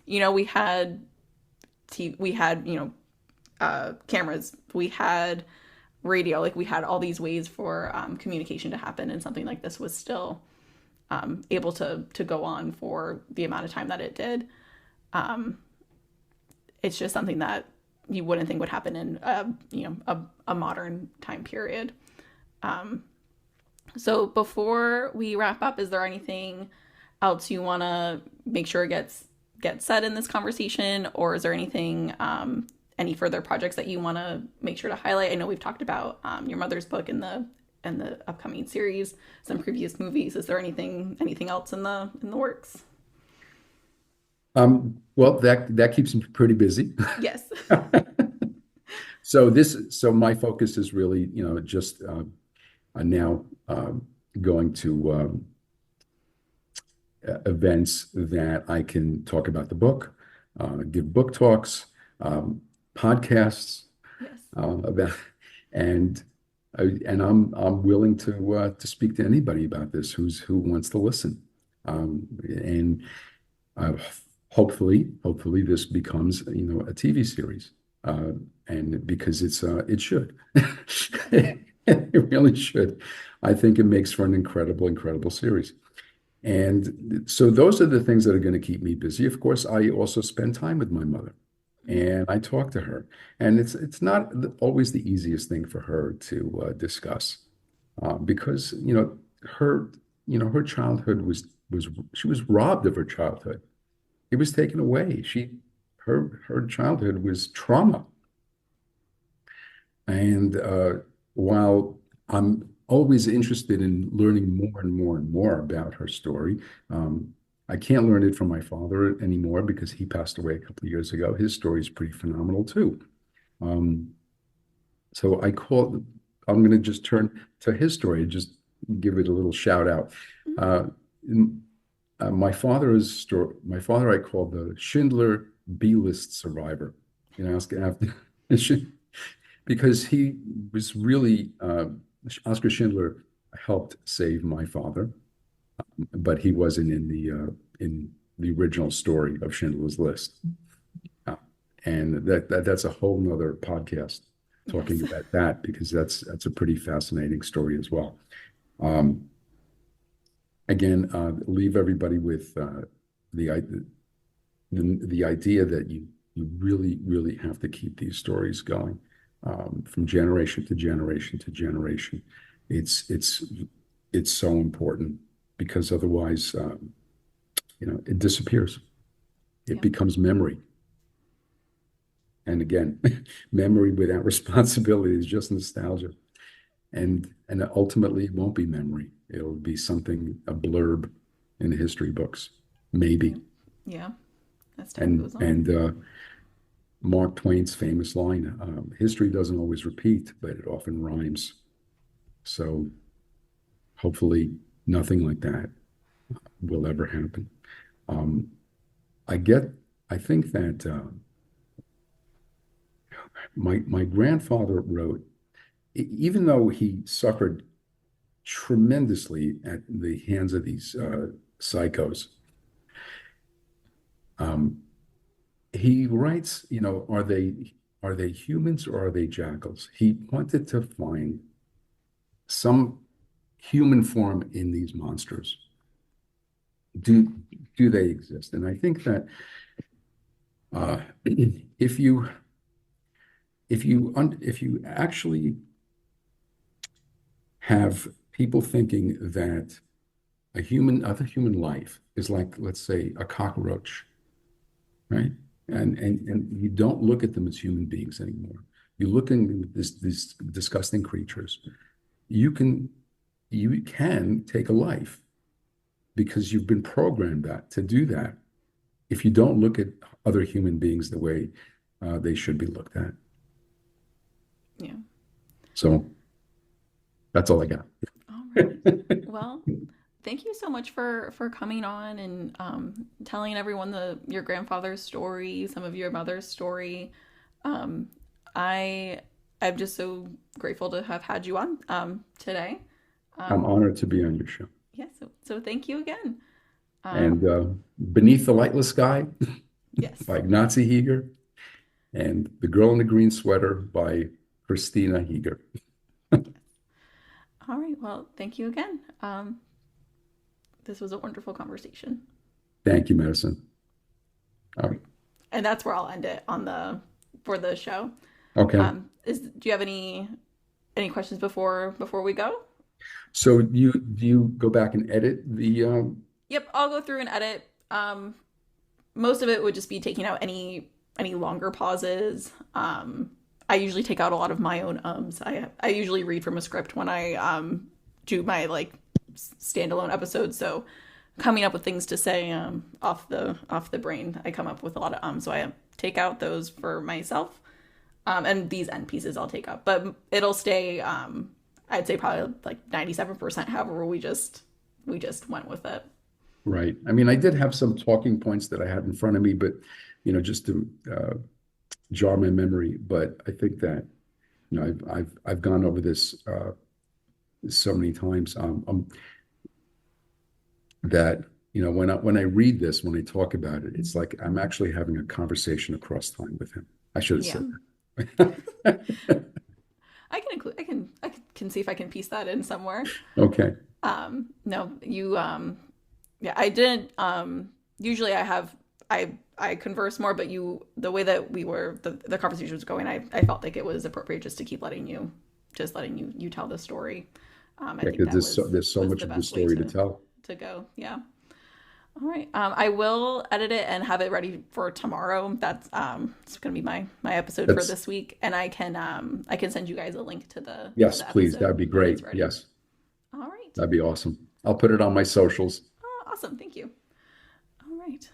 we had we had cameras, we had radio, like we had all these ways for communication to happen, and something like this was still able to go on for the amount of time that it did. It's just something that you wouldn't think would happen in a modern time period. So before we wrap up, is there anything else you want to make sure gets said in this conversation, or is there anything any further projects that you want to make sure to highlight? I know we've talked about your mother's book and the upcoming series, some previous movies. Is there anything else in the works? Well, that keeps me pretty busy. Yes. So my focus is really, just now going to events that I can talk about the book, give book talks, podcasts Yes. about, and I'm willing to speak to anybody about this who wants to listen, and uh, hopefully this becomes a TV series, and because it should. It really should. I think it makes for an incredible series. And so those are the things that are going to keep me busy. Of course, I also spend time with my mother and I talk to her. And it's not always the easiest thing for her to discuss, because her her childhood was she was robbed of her childhood. It was taken away. Her childhood was trauma. And while I'm always interested in learning more and more and more about her story, I can't learn it from my father anymore because he passed away a couple of years ago. His story is pretty phenomenal too. Um, so I'm going to just turn to his story and just give it a little shout out. Uh, my father I call the Schindler B-list survivor. After because he was really Oskar Schindler helped save my father, but he wasn't in the original story of Schindler's List. And that's a whole nother podcast talking Yes. about that, because that's a pretty fascinating story as well. Um, Again, leave everybody with the the idea that you really have to keep these stories going, from generation to generation to generation. It's so important, because otherwise, it disappears. It Yeah. becomes memory. And again, memory without responsibility is just nostalgia. And ultimately, it won't be memory. It'll be something, a blurb in the history books, maybe. Yeah. as time goes on. And Mark Twain's famous line, history doesn't always repeat, but it often rhymes. So hopefully nothing like that will ever happen. Um, I think that my grandfather wrote, even though he suffered tremendously at the hands of these psychos, he writes, are they humans or are they jackals? He wanted to find some human form in these monsters. Do they exist? And I think that if you actually have people thinking that other human life is like, let's say, a cockroach, right? And you don't look at them as human beings anymore. You look at these disgusting creatures. You can take a life because you've been programmed to do that. If you don't look at other human beings the way they should be looked at. Yeah. So that's all I got. All right. Well, thank you so much for coming on and telling everyone your grandfather's story, some of your mother's story. I'm just so grateful to have had you on today. I'm honored to be on your show. Yeah, so thank you again. And Beneath the Lightless Sky yes. by Ignacy Chiger, and The Girl in the Green Sweater by Christina Chiger. All right. Well, thank you again. This was a wonderful conversation. Thank you, Madison. All right. And that's where I'll end it for the show. Okay. Do you have any questions before we go? So do you go back and edit the? Yep, I'll go through and edit. Most of it would just be taking out any longer pauses. I usually take out a lot of my own ums. I usually read from a script when I do my standalone episodes. So coming up with things to say off the brain, I come up with a lot of ums. So I take out those for myself. And these end pieces I'll take up, but it'll stay. I'd say probably 97%. However, we just went with it. Right. I mean, I did have some talking points that I had in front of me, but just to jar my memory. But I think that I've gone over this so many times. That when I read this, when I talk about it, it's like I'm actually having a conversation across time with him. I should have said that. I can see if I can piece that in somewhere. Okay. No, you I didn't usually I converse more, but the way that the conversation was going, I felt like it was appropriate just to keep letting you tell the story. I think there's so much of the story to tell. To go. Yeah. All right. I will edit it and have it ready for tomorrow. That's it's going to be my episode for this week, and I can send you guys a link to the yes, please. That'd be great. Yes. All right. That'd be awesome. I'll put it on my socials. Oh, awesome. Thank you. All right.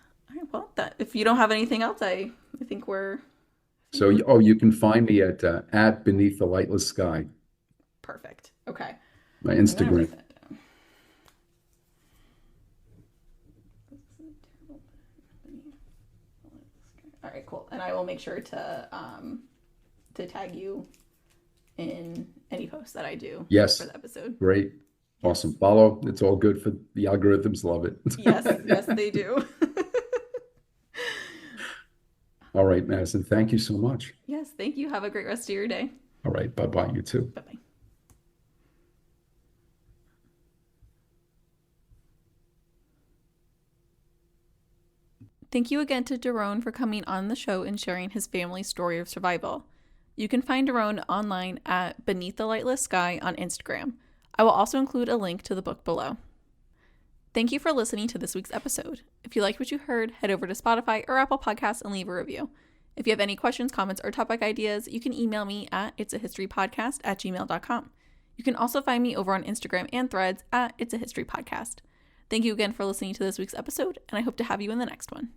Well, if you don't have anything else, I think we're. So you can find me at Beneath the Lightless Sky. Perfect. Okay. My Instagram. All right, cool. And I will make sure to tag you in any posts that I do for the episode. Great. Awesome. Follow. It's all good for the algorithms. Love it. Yes, they do. All right, Madison. Thank you so much. Yes, thank you. Have a great rest of your day. All right. Bye-bye. You too. Bye-bye. Thank you again to Doron for coming on the show and sharing his family's story of survival. You can find Doron online at Beneath the Lightless Sky on Instagram. I will also include a link to the book below. Thank you for listening to this week's episode. If you liked what you heard, head over to Spotify or Apple Podcasts and leave a review. If you have any questions, comments, or topic ideas, you can email me at itsahistorypodcast@gmail.com. You can also find me over on Instagram and Threads at It's a History Podcast. Thank you again for listening to this week's episode, and I hope to have you in the next one.